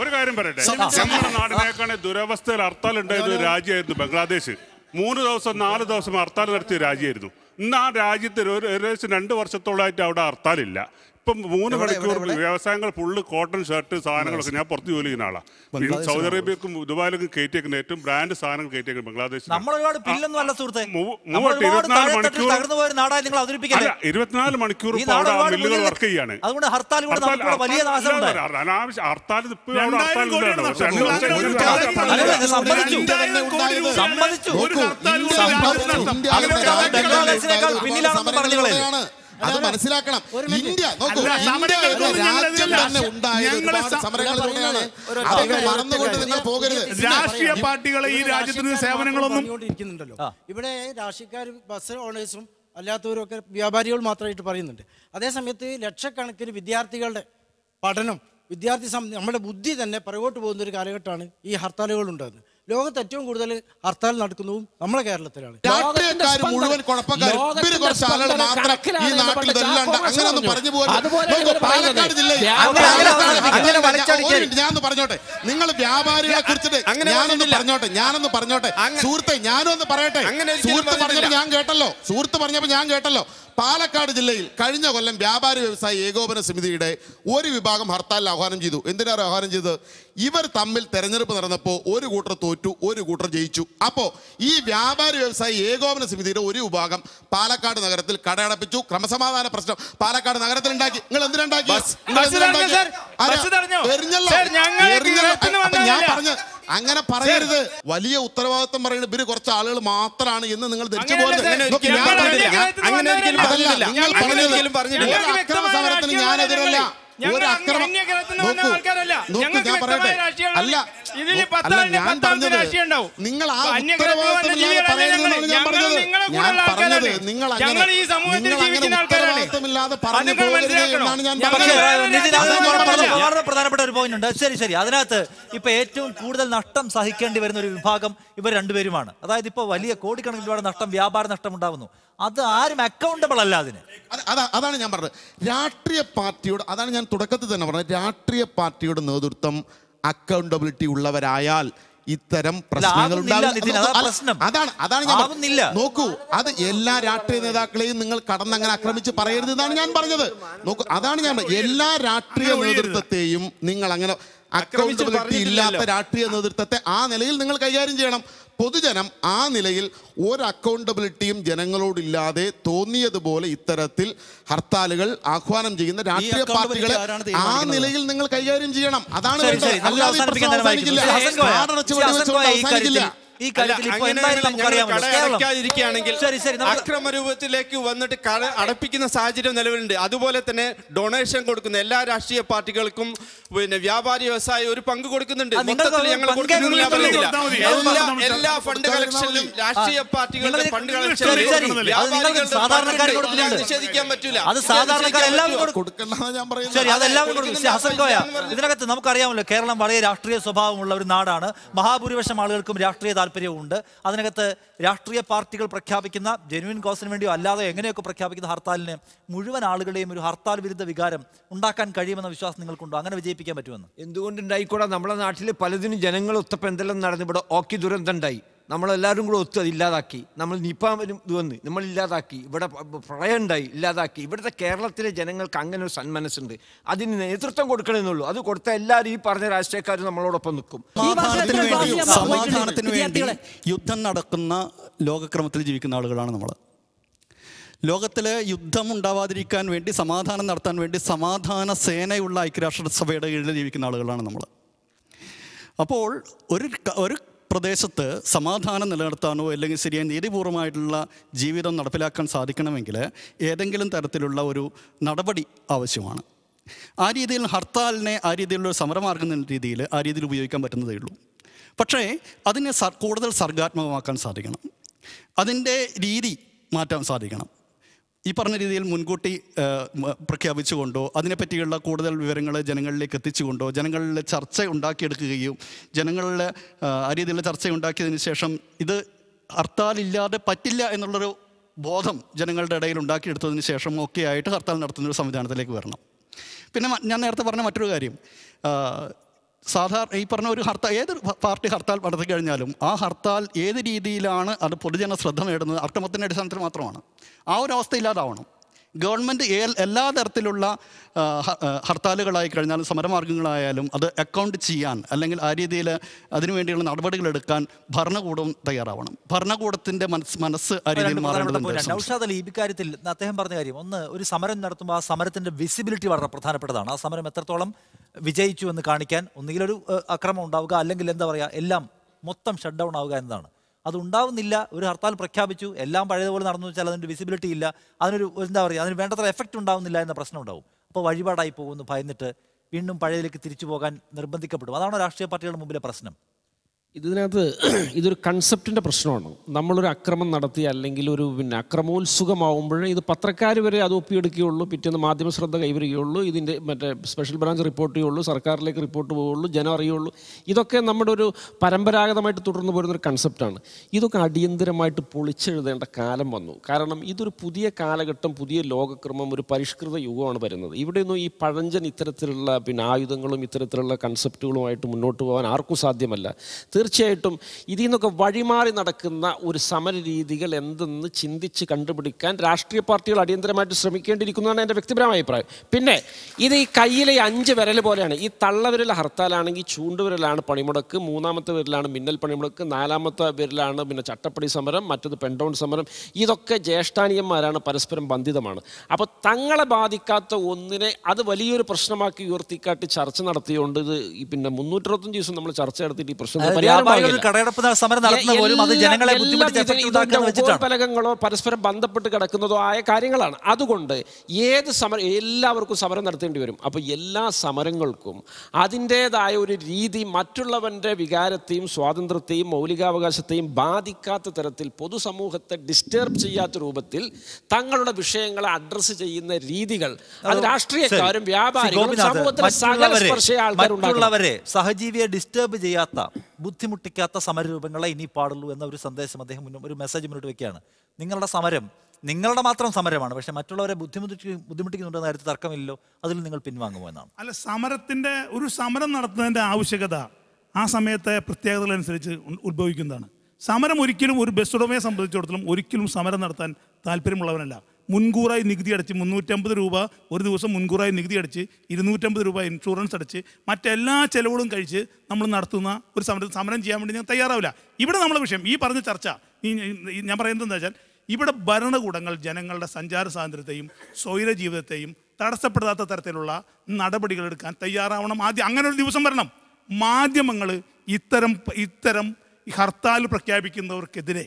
ഒരു കാര്യം പറയട്ടെ, നമ്മുടെ നാടിനേക്കാണ് ദുരവസ്ഥയിൽ ഹർത്താൽ ഉണ്ടായിരുന്ന ഒരു രാജ്യമായിരുന്നു ബംഗ്ലാദേശ്. 3 ദിവസം 4 ദിവസം ഹർത്താൽ നടത്തിയ രാജ്യമായിരുന്നു. ഇന്ന് ആ രാജ്യത്ത് ഏകദേശം 2 വർഷത്തോളമായിട്ട് അവിടെ ഹർത്താലില്ല. ഇപ്പം 3 മണിക്കൂർ വ്യവസായങ്ങൾ ഫുള്ള് കോട്ടൺ ഷർട്ട് സാധനങ്ങളൊക്കെ. ഞാൻ പുറത്ത് ജോലി ചെയ്യുന്ന ആളാണ്. സൗദി അറേബ്യക്കും ദുബായിലൊക്കെ കയറ്റിയേക്കുന്ന ഏറ്റവും ബ്രാൻഡ് സാധനങ്ങൾ കയറ്റിയേക്കുന്നത് ബംഗ്ലാദേശ്. 24 മണിക്കൂർ മില്ലുകൾ വർക്ക് ചെയ്യാണ്. ഹർത്താൽ അത് മനസ്സിലാക്കണം. ഇന്ത്യ മറന്നുകൊണ്ട് നിങ്ങൾ പോകരുത്. രാഷ്ട്രീയ പാർട്ടികളെ ഈ രാജ്യത്തിന് സേവനങ്ങളൊന്നും ഇവിടെ രാഷ്ട്രീയക്കാർ ബസ് ഓണേഴ്സും അല്ലാത്തവരും ഒക്കെ വ്യാപാരികൾ മാത്രമായിട്ട് പറയുന്നുണ്ട്. അതേസമയത്ത് ലക്ഷക്കണക്കിന് വിദ്യാർത്ഥികളുടെ പഠനം, നമ്മുടെ ബുദ്ധി തന്നെ പുറകോട്ട് പോകുന്ന ഒരു കാലഘട്ടമാണ് ഈ ഹർത്താലുകൾ ഉണ്ടാകുന്നത്. ലോകത്ത് ഏറ്റവും കൂടുതൽ ഹർത്താൽ നടക്കുന്നതും നമ്മുടെ കേരളത്തിലാണ്. മുഴുവൻ ഞാനൊന്ന് പറഞ്ഞോട്ടെ, നിങ്ങൾ വ്യാപാരികളെ കുറിച്ചിട്ട് ഞാനൊന്ന് പറഞ്ഞോട്ടെ സുഹൃത്തെ, ഞാനൊന്ന് പറയട്ടെ. സുഹൃത്ത് പറഞ്ഞപ്പോൾ ഞാൻ കേട്ടല്ലോ. പാലക്കാട് ജില്ലയിൽ കഴിഞ്ഞ കൊല്ലം വ്യാപാരി വ്യവസായി ഏകോപന സമിതിയുടെ ഒരു വിഭാഗം ഹർത്താലിൽ ആഹ്വാനം ചെയ്തു. എന്തിനാണ് ആഹ്വാനം ചെയ്തത്? ഇവർ തമ്മിൽ തെരഞ്ഞെടുപ്പ് നടന്നപ്പോൾ ഒരു കൂട്ടർ തോറ്റു, ഒരു കൂട്ടർ ജയിച്ചു. അപ്പോൾ ഈ വ്യാപാരി വ്യവസായി ഏകോപന സമിതിയുടെ ഒരു വിഭാഗം പാലക്കാട് നഗരത്തിൽ കടയടപ്പിച്ചു. ക്രമസമാധാന പ്രശ്നം പാലക്കാട് നഗരത്തിൽ ഉണ്ടാക്കി. നിങ്ങൾ എന്തിനുണ്ടാക്കി? ഞാൻ പറഞ്ഞു അങ്ങനെ പറയരുത്. വലിയ ഉത്തരവാദിത്വം പറയുന്നത് ഇവര് കുറച്ച് ആളുകൾ മാത്രമാണ് എന്ന് നിങ്ങൾ ധരിച്ചു പോകരുത്. അക്രമ സമരത്തിന് ഞാനെതിരല്ല. ഒരു അക്രമം ഞാൻ പറയട്ടെ, അല്ല ഞാൻ പറഞ്ഞത് നിങ്ങൾ ആ ഉത്തരവാദിത്തമില്ലാതെ പറയുന്നതാണ് ഞാൻ പറഞ്ഞത്. നിങ്ങൾ അങ്ങനെ ഉത്തരവാദിത്തമില്ലാതെ പറഞ്ഞു പോകരുത് എന്നാണ് ഞാൻ പറഞ്ഞത്. വളരെ പ്രധാനപ്പെട്ട ഒരു പോയിന്റ് ഉണ്ട്. ശരി, അതിനകത്ത് ഇപ്പൊ ഏറ്റവും കൂടുതൽ നഷ്ടം സഹിക്കേണ്ടി വരുന്ന ഒരു വിഭാഗം ഇവർ രണ്ടുപേരുമാണ്. അതായത് ഇപ്പൊ വലിയ കോടിക്കണക്കിന് രൂപയുടെ നഷ്ടം, വ്യാപാര നഷ്ടം ഉണ്ടാവുന്നു. അത് ആരും അക്കൗണ്ടബിൾ അല്ല. അതാണ് ഞാൻ പറഞ്ഞത്. രാഷ്ട്രീയ പാർട്ടിയോട്, അതാണ് ഞാൻ തുടക്കത്തിൽ തന്നെ പറഞ്ഞത്, രാഷ്ട്രീയ പാർട്ടിയുടെ നേതൃത്വം അക്കൗണ്ടബിലിറ്റി ഉള്ളവരായാൽ ഇത്തരം പ്രശ്നങ്ങൾ അതാണ് ഞാൻ നോക്കൂ. അത് എല്ലാ രാഷ്ട്രീയ നേതാക്കളെയും നിങ്ങൾ കടന്നങ്ങനെ ആക്രമിച്ച് പറയരുത് എന്നാണ് ഞാൻ പറഞ്ഞത്. നോക്കൂ, അതാണ് ഞാൻ പറഞ്ഞത്. എല്ലാ രാഷ്ട്രീയ നേതൃത്വത്തെയും നിങ്ങൾ അങ്ങനെ അക്കൗണ്ടബിലിറ്റി ഇല്ലാത്ത രാഷ്ട്രീയ നേതൃത്വത്തെ ആ നിലയിൽ നിങ്ങൾ കൈകാര്യം ചെയ്യണം. പൊതുജനം ആ നിലയിൽ ഒരു അക്കൗണ്ടബിലിറ്റിയും ജനങ്ങളോടില്ലാതെ തോന്നിയതുപോലെ ഇത്തരത്തിൽ ഹർത്താലുകൾ ആഹ്വാനം ചെയ്യുന്ന രാഷ്ട്രീയ പാർട്ടികളെ ആ നിലയിൽ നിങ്ങൾ കൈകാര്യം ചെയ്യണം. അതാണ് അക്രമ രൂപത്തിലേക്ക് വന്നിട്ട് കട അടപ്പിക്കുന്ന സാഹചര്യം നിലവിലുണ്ട്. അതുപോലെ തന്നെ ഡൊണേഷൻ കൊടുക്കുന്ന എല്ലാ രാഷ്ട്രീയ പാർട്ടികൾക്കും പിന്നെ വ്യാപാരി വ്യവസായി ഒരു പങ്ക് കൊടുക്കുന്നുണ്ട്. എല്ലാ ഫണ്ട് കളക്ഷനിലും രാഷ്ട്രീയ പാർട്ടികളുടെ ഫണ്ട് കളക്ഷനിൽ നിഷേധിക്കാൻ പറ്റൂല. ഇതിനകത്ത് നമുക്കറിയാമല്ലോ, കേരളം വളരെ രാഷ്ട്രീയ സ്വഭാവമുള്ള ഒരു നാടാണ്. മഹാഭൂരിപക്ഷം ആളുകൾക്കും രാഷ്ട്രീയ താല്പര്യമുണ്ട്. അതിനകത്ത് രാഷ്ട്രീയ പാർട്ടികൾ പ്രഖ്യാപിക്കുന്ന ജെന്യുവിൻ കോസിന് വേണ്ടിയോ അല്ലാതെ എങ്ങനെയൊക്കെ പ്രഖ്യാപിക്കുന്ന ഹർത്താലിന് മുഴുവൻ ആളുകളുടെയും ഒരു ഹർത്താൽ വിരുദ്ധ വികാരം ഉണ്ടാക്കാൻ കഴിയുമെന്ന വിശ്വാസം നിങ്ങൾക്കുണ്ടോ? അങ്ങനെ വിജയിപ്പിക്കാൻ പറ്റുമെന്ന്? എന്തുകൊണ്ടുണ്ടായിക്കൂടാ? നമ്മുടെ നാട്ടിൽ പലതിനും ജനങ്ങൾ ഒത്തപ്പം എന്തെല്ലാം നടന്നു. ഇവിടെ ഓക്കി ദുരന്തം ഉണ്ടായി, നമ്മളെല്ലാവരും കൂടെ ഒത്ത് ഇല്ലാതാക്കി. നമ്മൾ നിപ്പ ഇത് വന്ന് നമ്മൾ ഇല്ലാതാക്കി. ഇവിടെ പ്രളയം ഉണ്ടായി, ഇല്ലാതാക്കി. ഇവിടുത്തെ കേരളത്തിലെ ജനങ്ങൾക്ക് അങ്ങനെ ഒരു സന്മനസ്സുണ്ട്. അതിന് നേതൃത്വം കൊടുക്കണമെന്നുള്ളൂ. അത് കൊടുത്ത എല്ലാവരും ഈ പറഞ്ഞ രാഷ്ട്രീയക്കാരും നമ്മളോടൊപ്പം നിൽക്കും. സമാധാനത്തിന് വേണ്ടി യുദ്ധം നടക്കുന്ന ലോകക്രമത്തിൽ ജീവിക്കുന്ന ആളുകളാണ് നമ്മൾ. ലോകത്തിലെ യുദ്ധം ഉണ്ടാവാതിരിക്കാൻ വേണ്ടി, സമാധാനം നടത്താൻ വേണ്ടി സമാധാന സേനയുള്ള ഐക്യരാഷ്ട്രസഭയുടെ കീഴിൽ ജീവിക്കുന്ന ആളുകളാണ് നമ്മൾ. അപ്പോൾ ഒരു പ്രദേശത്ത് സമാധാനം നിലനിർത്താനോ അല്ലെങ്കിൽ ശരിയായ നീതിപൂർവമായിട്ടുള്ള ജീവിതം നടപ്പിലാക്കാൻ സാധിക്കണമെങ്കിൽ ഏതെങ്കിലും തരത്തിലുള്ള ഒരു നടപടി ആവശ്യമാണ്. ആ രീതിയിൽ ഹർത്താലിനെ ആ രീതിയിലുള്ള സമരമാർഗം എന്ന രീതിയിൽ ആ രീതിയിൽ ഉപയോഗിക്കാൻ പറ്റുന്നതേ ഉള്ളൂ. പക്ഷേ അതിനെ കൂടുതൽ സർഗാത്മകമാക്കാൻ സാധിക്കണം. അതിൻ്റെ രീതി മാറ്റാൻ സാധിക്കണം. ഈ പറഞ്ഞ രീതിയിൽ മുൻകൂട്ടി പ്രഖ്യാപിച്ചുകൊണ്ടോ അതിനെപ്പറ്റിയുള്ള കൂടുതൽ വിവരങ്ങൾ ജനങ്ങളിലേക്ക് എത്തിച്ചുകൊണ്ടോ ജനങ്ങളിലെ ചർച്ച ഉണ്ടാക്കിയെടുക്കുകയും ജനങ്ങളിലെ ആ രീതിയിലുള്ള ചർച്ച ഉണ്ടാക്കിയതിന് ശേഷം ഇത് ഹർത്താലില്ലാതെ പറ്റില്ല എന്നുള്ളൊരു ബോധം ജനങ്ങളുടെ ഇടയിൽ ഉണ്ടാക്കിയെടുത്തതിന് ശേഷം ഒക്കെ ആയിട്ട് ഹർത്താൽ നടത്തുന്നൊരു സംവിധാനത്തിലേക്ക് വരണം. പിന്നെ ഞാൻ നേരത്തെ പറഞ്ഞ മറ്റൊരു കാര്യം, സാധാരണ ഈ പറഞ്ഞ ഒരു ഹർത്താൽ, ഏത് പാർട്ടി ഹർത്താൽ നടത്തി കഴിഞ്ഞാലും ആ ഹർത്താൽ ഏത് രീതിയിലാണ് അത് പൊതുജന ശ്രദ്ധ നേടുന്നത് അക്രമത്തിൻ്റെ അടിസ്ഥാനത്തിൽ മാത്രമാണ്. ആ ഒരു അവസ്ഥ ഇല്ലാതാവണം. ഗവൺമെൻറ് എല്ലാ തരത്തിലുള്ള ഹർത്താലുകളായി കഴിഞ്ഞാലും സമരമാർഗങ്ങളായാലും അത് അക്കൗണ്ട് ചെയ്യാൻ അല്ലെങ്കിൽ ആ രീതിയിൽ അതിനുവേണ്ടിയുള്ള നടപടികളെടുക്കാൻ ഭരണകൂടം തയ്യാറാവണം. ഭരണകൂടത്തിൻ്റെ മനസ്സ് ആ രീതിയിൽ മാറേണ്ടതുണ്ട്. നൗഷാദ് അലി, ഇക്കാര്യത്തിൽ അദ്ദേഹം പറഞ്ഞ കാര്യം, ഒന്ന്, ഒരു സമരം നടത്തുമ്പോൾ ആ സമരത്തിൻ്റെ വിസിബിലിറ്റി വളരെ പ്രധാനപ്പെട്ടതാണ്. ആ സമരം എത്രത്തോളം വിജയിച്ചു എന്ന് കാണിക്കാൻ ഒന്നുകിലൊരു അക്രമം ഉണ്ടാവുക, അല്ലെങ്കിൽ എന്താ പറയുക, എല്ലാം മൊത്തം ഷട്ട് ഡൗൺ ആവുക എന്നതാണ്. അതുണ്ടാവുന്നില്ല. ഒരു ഹർത്താൽ പ്രഖ്യാപിച്ചു, എല്ലാം പഴയതുപോലെ നടന്നു വെച്ചാൽ അതിൻ്റെ വിസിബിലിറ്റി ഇല്ല, അതിനൊരു എന്താ പറയുക, അതിന് വേണ്ടത്ര എഫക്റ്റ് ഉണ്ടാവുന്നില്ല എന്ന പ്രശ്നം ഉണ്ടാവും. അപ്പോൾ വഴിപാടായി പോകുന്നു ഭയന്നിട്ട് വീണ്ടും പഴയതിലേക്ക് തിരിച്ചു പോകാൻ നിർബന്ധിക്കപ്പെടും. അതാണോ രാഷ്ട്രീയ പാർട്ടികളുടെ മുമ്പിലെ പ്രശ്നം? ഇതിനകത്ത് ഇതൊരു കൺസെപ്റ്റിൻ്റെ പ്രശ്നമാണ്. നമ്മളൊരു അക്രമം നടത്തി അല്ലെങ്കിൽ ഒരു അക്രമോത്സുകമാവുമ്പോഴേ ഇത് പത്രക്കാർ വരെ അത് ഒപ്പിയെടുക്കുകയുള്ളൂ, പിറ്റേന്ന് മാധ്യമ ശ്രദ്ധ കൈവരികയുള്ളൂ, ഇതിൻ്റെ സ്പെഷ്യൽ ബ്രാഞ്ച് റിപ്പോർട്ട് ചെയ്യുള്ളൂ, സർക്കാരിലേക്ക് റിപ്പോർട്ട് പോവുള്ളൂ, ജനം അറിയുള്ളൂ. ഇതൊക്കെ നമ്മുടെ ഒരു പരമ്പരാഗതമായിട്ട് തുടർന്ന് പോരുന്നൊരു കൺസെപ്റ്റാണ്. ഇതൊക്കെ അടിയന്തരമായിട്ട് പൊളിച്ചെഴുതേണ്ട കാലം വന്നു. കാരണം ഇതൊരു പുതിയ കാലഘട്ടം, പുതിയ ലോകക്രമം, ഒരു പരിഷ്കൃത യുഗമാണ് വരുന്നത്. ഇവിടെയൊന്നും ഈ പഴഞ്ചൻ ഇത്തരത്തിലുള്ള ആയുധങ്ങളും ഇത്തരത്തിലുള്ള കൺസെപ്റ്റുകളുമായിട്ട് മുന്നോട്ട് പോകാൻ ആർക്കും സാധ്യമല്ല. തീർച്ചയായിട്ടും ഇതിൽ നിന്നൊക്കെ വഴിമാറി നടക്കുന്ന ഒരു സമര രീതികൾ എന്തെന്ന് ചിന്തിച്ച് കണ്ടുപിടിക്കാൻ രാഷ്ട്രീയ പാർട്ടികൾ അടിയന്തരമായിട്ട് ശ്രമിക്കേണ്ടിയിരിക്കുന്നതാണ് എൻ്റെ വ്യക്തിപരമായ അഭിപ്രായം. പിന്നെ ഇത് ഈ കയ്യിലെ 5 വിരൽ പോലെയാണ്. ഈ തള്ളവിരൽ ഹർത്താലാണെങ്കിൽ ചൂണ്ടുവിരലാണ് പണിമുടക്ക്, 3ാമത്തെ വിരലാണ് മിന്നൽ പണിമുടക്ക്, 4ാമത്തെ വിരലാണ് ചട്ടപ്പടി സമരം, മറ്റത് പെൻഡൗൺ സമരം. ഇതൊക്കെ ജ്യേഷ്ഠാനിയന്മാരാണ്, പരസ്പരം ബന്ധിതമാണ്. അപ്പോൾ തങ്ങളെ ബാധിക്കാത്ത ഒന്നിനെ അത് വലിയൊരു പ്രശ്നമാക്കി ഉയർത്തിക്കാട്ടി ചർച്ച നടത്തിയുകൊണ്ട് ഇത് 365 ദിവസം നമ്മൾ ചർച്ച നടത്തിയിട്ട് ഈ പ്രശ്നം ഫലകങ്ങളോ പരസ്പരം ബന്ധപ്പെട്ട് കിടക്കുന്നതോ ആയ കാര്യങ്ങളാണ്. അതുകൊണ്ട് എല്ലാവർക്കും സമരം നടത്തേണ്ടി വരും. അപ്പോൾ എല്ലാ സമരങ്ങൾക്കും അതിൻ്റേതായ ഒരു രീതി മറ്റുള്ളവൻ്റെ വികാരത്തെയും സ്വാതന്ത്ര്യത്തെയും മൗലികാവകാശത്തെയും ബാധിക്കാത്ത തരത്തിൽ പൊതുസമൂഹത്തെ ഡിസ്റ്റർബ് ചെയ്യാത്ത രൂപത്തിൽ തങ്ങളുടെ വിഷയങ്ങളെ അഡ്രസ്സ് ചെയ്യുന്ന രീതികൾ അത് രാഷ്ട്രീയക്കാരും വ്യാപാരികളും സമൂഹത്തിലെ സകല സ്പർശയ ആൾക്കാരുള്ളവരെ സഹജീവിയെ ഡിസ്റ്റർബ് ചെയ്യാത്ത, ബുദ്ധിമുട്ടിക്കാത്ത സമരരൂപങ്ങളെ ഇനി പാടുള്ളൂ എന്ന ഒരു സന്ദേശം അദ്ദേഹം ഒരു മെസ്സേജ് മുന്നോട്ട് വെക്കുകയാണ്. നിങ്ങളുടെ സമരം നിങ്ങളുടെ മാത്രം സമരമാണ്, പക്ഷെ മറ്റുള്ളവരെ ബുദ്ധിമുട്ടിക്കുന്നുണ്ടെന്ന കാര്യത്തിൽ തർക്കമില്ലല്ലോ, അതിൽ നിങ്ങൾ പിൻവാങ്ങുമോ എന്നാണ്. അല്ല, ഒരു സമരം നടത്തുന്നതിൻ്റെ ആവശ്യകത ആ സമയത്തെ പ്രത്യേകതകളനുസരിച്ച് ഉത്ഭവിക്കുന്നതാണ്. സമരം ഒരിക്കലും ഒരു ബസ് ഉടമയെ സംബന്ധിച്ചിടത്തോളം ഒരിക്കലും സമരം നടത്താൻ താല്പര്യമുള്ളവനല്ല. മുൻകൂറായി നികുതി അടച്ച് 350 രൂപ ഒരു ദിവസം മുൻകൂറായി നികുതി അടച്ച് 250 രൂപ ഇൻഷുറൻസ് അടച്ച് മറ്റെല്ലാ ചെലവുകളും കഴിച്ച് നമ്മൾ നടത്തുന്ന ഒരു സമരം ചെയ്യാൻ വേണ്ടി ഞാൻ തയ്യാറാവില്ല. ഇവിടെ നമ്മളെ വിഷയം ഈ പറഞ്ഞ ചർച്ച ഞാൻ പറയുന്നത് എന്താ വെച്ചാൽ, ഇവിടെ ഭരണകൂടങ്ങൾ ജനങ്ങളുടെ സഞ്ചാര സ്വാതന്ത്ര്യത്തെയും സ്വൈര ജീവിതത്തെയും തടസ്സപ്പെടുത്താത്ത തരത്തിലുള്ള നടപടികൾ എടുക്കാൻ തയ്യാറാവണം. ആദ്യം അങ്ങനെ ഒരു ദിവസം വരണം. മാധ്യമങ്ങൾ ഇത്തരം ഹർത്താൽ പ്രഖ്യാപിക്കുന്നവർക്കെതിരെ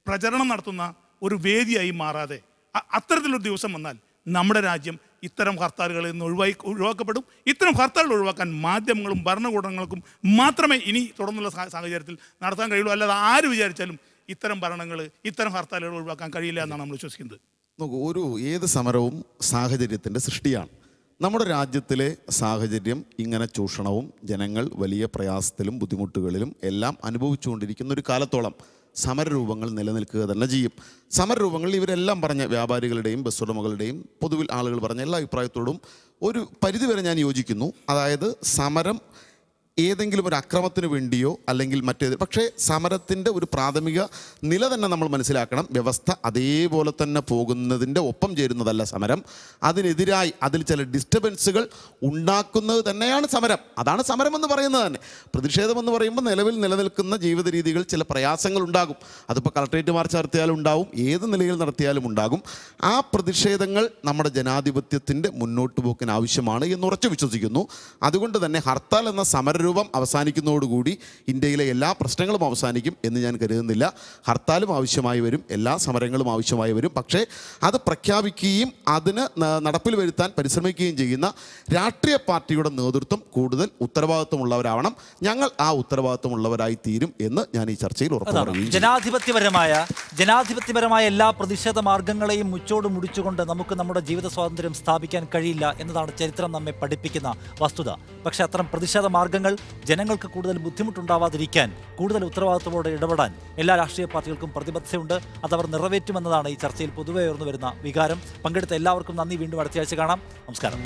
പ്രചരണം നടത്തുന്ന ഒരു വേദിയായി മാറാതെ അത്തരത്തിലൊരു ദിവസം വന്നാൽ നമ്മുടെ രാജ്യം ഇത്തരം ഹർത്താലുകളിൽ നിന്ന് ഒഴിവാക്കപ്പെടും. ഇത്തരം ഹർത്താലുകൾ ഒഴിവാക്കാൻ മാധ്യമങ്ങളും ഭരണകൂടങ്ങൾക്കും മാത്രമേ ഇനി തുടർന്നുള്ള സാഹചര്യത്തിൽ നടത്താൻ കഴിയുള്ളൂ. അല്ലാതെ ആര് വിചാരിച്ചാലും ഇത്തരം ഇത്തരം ഹർത്താലുകൾ ഒഴിവാക്കാൻ കഴിയില്ല എന്നാണ് നമ്മൾ വിശ്വസിക്കുന്നത്. നോക്കൂ, ഏത് സമരവും സാഹചര്യത്തിൻ്റെ സൃഷ്ടിയാണ്. നമ്മുടെ രാജ്യത്തിലെ സാഹചര്യം ഇങ്ങനെ ചൂഷണവും ജനങ്ങൾ വലിയ പ്രയാസത്തിലും ബുദ്ധിമുട്ടുകളിലും എല്ലാം അനുഭവിച്ചുകൊണ്ടിരിക്കുന്ന ഒരു കാലത്തോളം സമരരൂപങ്ങൾ നിലനിൽക്കുക തന്നെ ചെയ്യും. സമരരൂപങ്ങൾ ഇവരെല്ലാം പറഞ്ഞ വ്യാപാരികളുടെയും ബസ് ഉടമകളുടെയും പൊതുവിൽ ആളുകൾ പറഞ്ഞ എല്ലാ അഭിപ്രായത്തോടും ഒരു പരിധിവരെ ഞാൻ യോജിക്കുന്നു. അതായത് സമരം ഏതെങ്കിലും ഒരു അക്രമത്തിന് വേണ്ടിയോ അല്ലെങ്കിൽ മറ്റേത്, പക്ഷേ സമരത്തിൻ്റെ ഒരു പ്രാഥമിക നില തന്നെ നമ്മൾ മനസ്സിലാക്കണം. വ്യവസ്ഥ അതേപോലെ തന്നെ പോകുന്നതിൻ്റെ ഒപ്പം ചേരുന്നതല്ല സമരം. അതിനെതിരായി അതിൽ ചില ഡിസ്റ്റർബൻസുകൾ ഉണ്ടാക്കുന്നത് തന്നെയാണ് സമരം. അതാണ് സമരം എന്ന് പറയുന്നത് തന്നെ. പ്രതിഷേധമെന്ന് പറയുമ്പോൾ നിലവിൽ നിലനിൽക്കുന്ന ജീവിത രീതികൾ ചില പ്രയാസങ്ങൾ ഉണ്ടാകും. അതിപ്പോൾ കളക്ട്രേറ്റ് മാർച്ച് നടത്തിയാലും ഉണ്ടാവും, ഏത് നിലയിൽ നടത്തിയാലും ഉണ്ടാകും. ആ പ്രതിഷേധങ്ങൾ നമ്മുടെ ജനാധിപത്യത്തിൻ്റെ മുന്നോട്ട് പോക്കിന് ആവശ്യമാണ് എന്ന് ഉറച്ചു വിശ്വസിക്കുന്നു. അതുകൊണ്ട് തന്നെ ഹർത്താൽ എന്ന സമര സമരരൂപം അവസാനിക്കുന്നതോടുകൂടി ഇന്ത്യയിലെ എല്ലാ പ്രശ്നങ്ങളും അവസാനിക്കും എന്ന് ഞാൻ കരുതുന്നില്ല. ഹർത്താലും ആവശ്യമായി വരും, എല്ലാ സമരങ്ങളും ആവശ്യമായി വരും. പക്ഷേ അത് പ്രഖ്യാപിക്കുകയും അതിന് നടപ്പിൽ വരുത്താൻ പരിശ്രമിക്കുകയും ചെയ്യുന്ന രാഷ്ട്രീയ പാർട്ടിയുടെ നേതൃത്വം കൂടുതൽ ഉത്തരവാദിത്വമുള്ളവരാവണം. ഞങ്ങൾ ആ ഉത്തരവാദിത്വമുള്ളവരായി തീരും എന്ന് ഞാൻ ഈ ചർച്ചയിൽ ഉറപ്പു പറയുകയും ജനാധിപത്യപരമായ എല്ലാ പ്രതിഷേധ മാർഗങ്ങളെയും മുച്ചോട് മുടിച്ചുകൊണ്ട് നമുക്ക് നമ്മുടെ ജീവിത സ്വാതന്ത്ര്യം സ്ഥാപിക്കാൻ കഴിയില്ല എന്നതാണ് ചരിത്രം നമ്മെ പഠിപ്പിക്കുന്ന വസ്തുത. പക്ഷേ അത്തരം പ്രതിഷേധ മാർഗങ്ങൾ ജനങ്ങൾക്ക് കൂടുതൽ ബുദ്ധിമുട്ടുണ്ടാവാതിരിക്കാൻ കൂടുതൽ ഉത്തരവാദിത്വത്തോടെ ഇടപെടാൻ എല്ലാ രാഷ്ട്രീയ പാർട്ടികൾക്കും പ്രതിബദ്ധതയുണ്ട്. അതവർ നിറവേറ്റുമെന്നതാണ് ഈ ചർച്ചയിൽ പൊതുവെ ഉയർന്നു വരുന്ന വികാരം. പങ്കെടുത്ത എല്ലാവർക്കും നന്ദി. വീണ്ടും അടുത്ത ആഴ്ച കാണാം. നമസ്കാരം.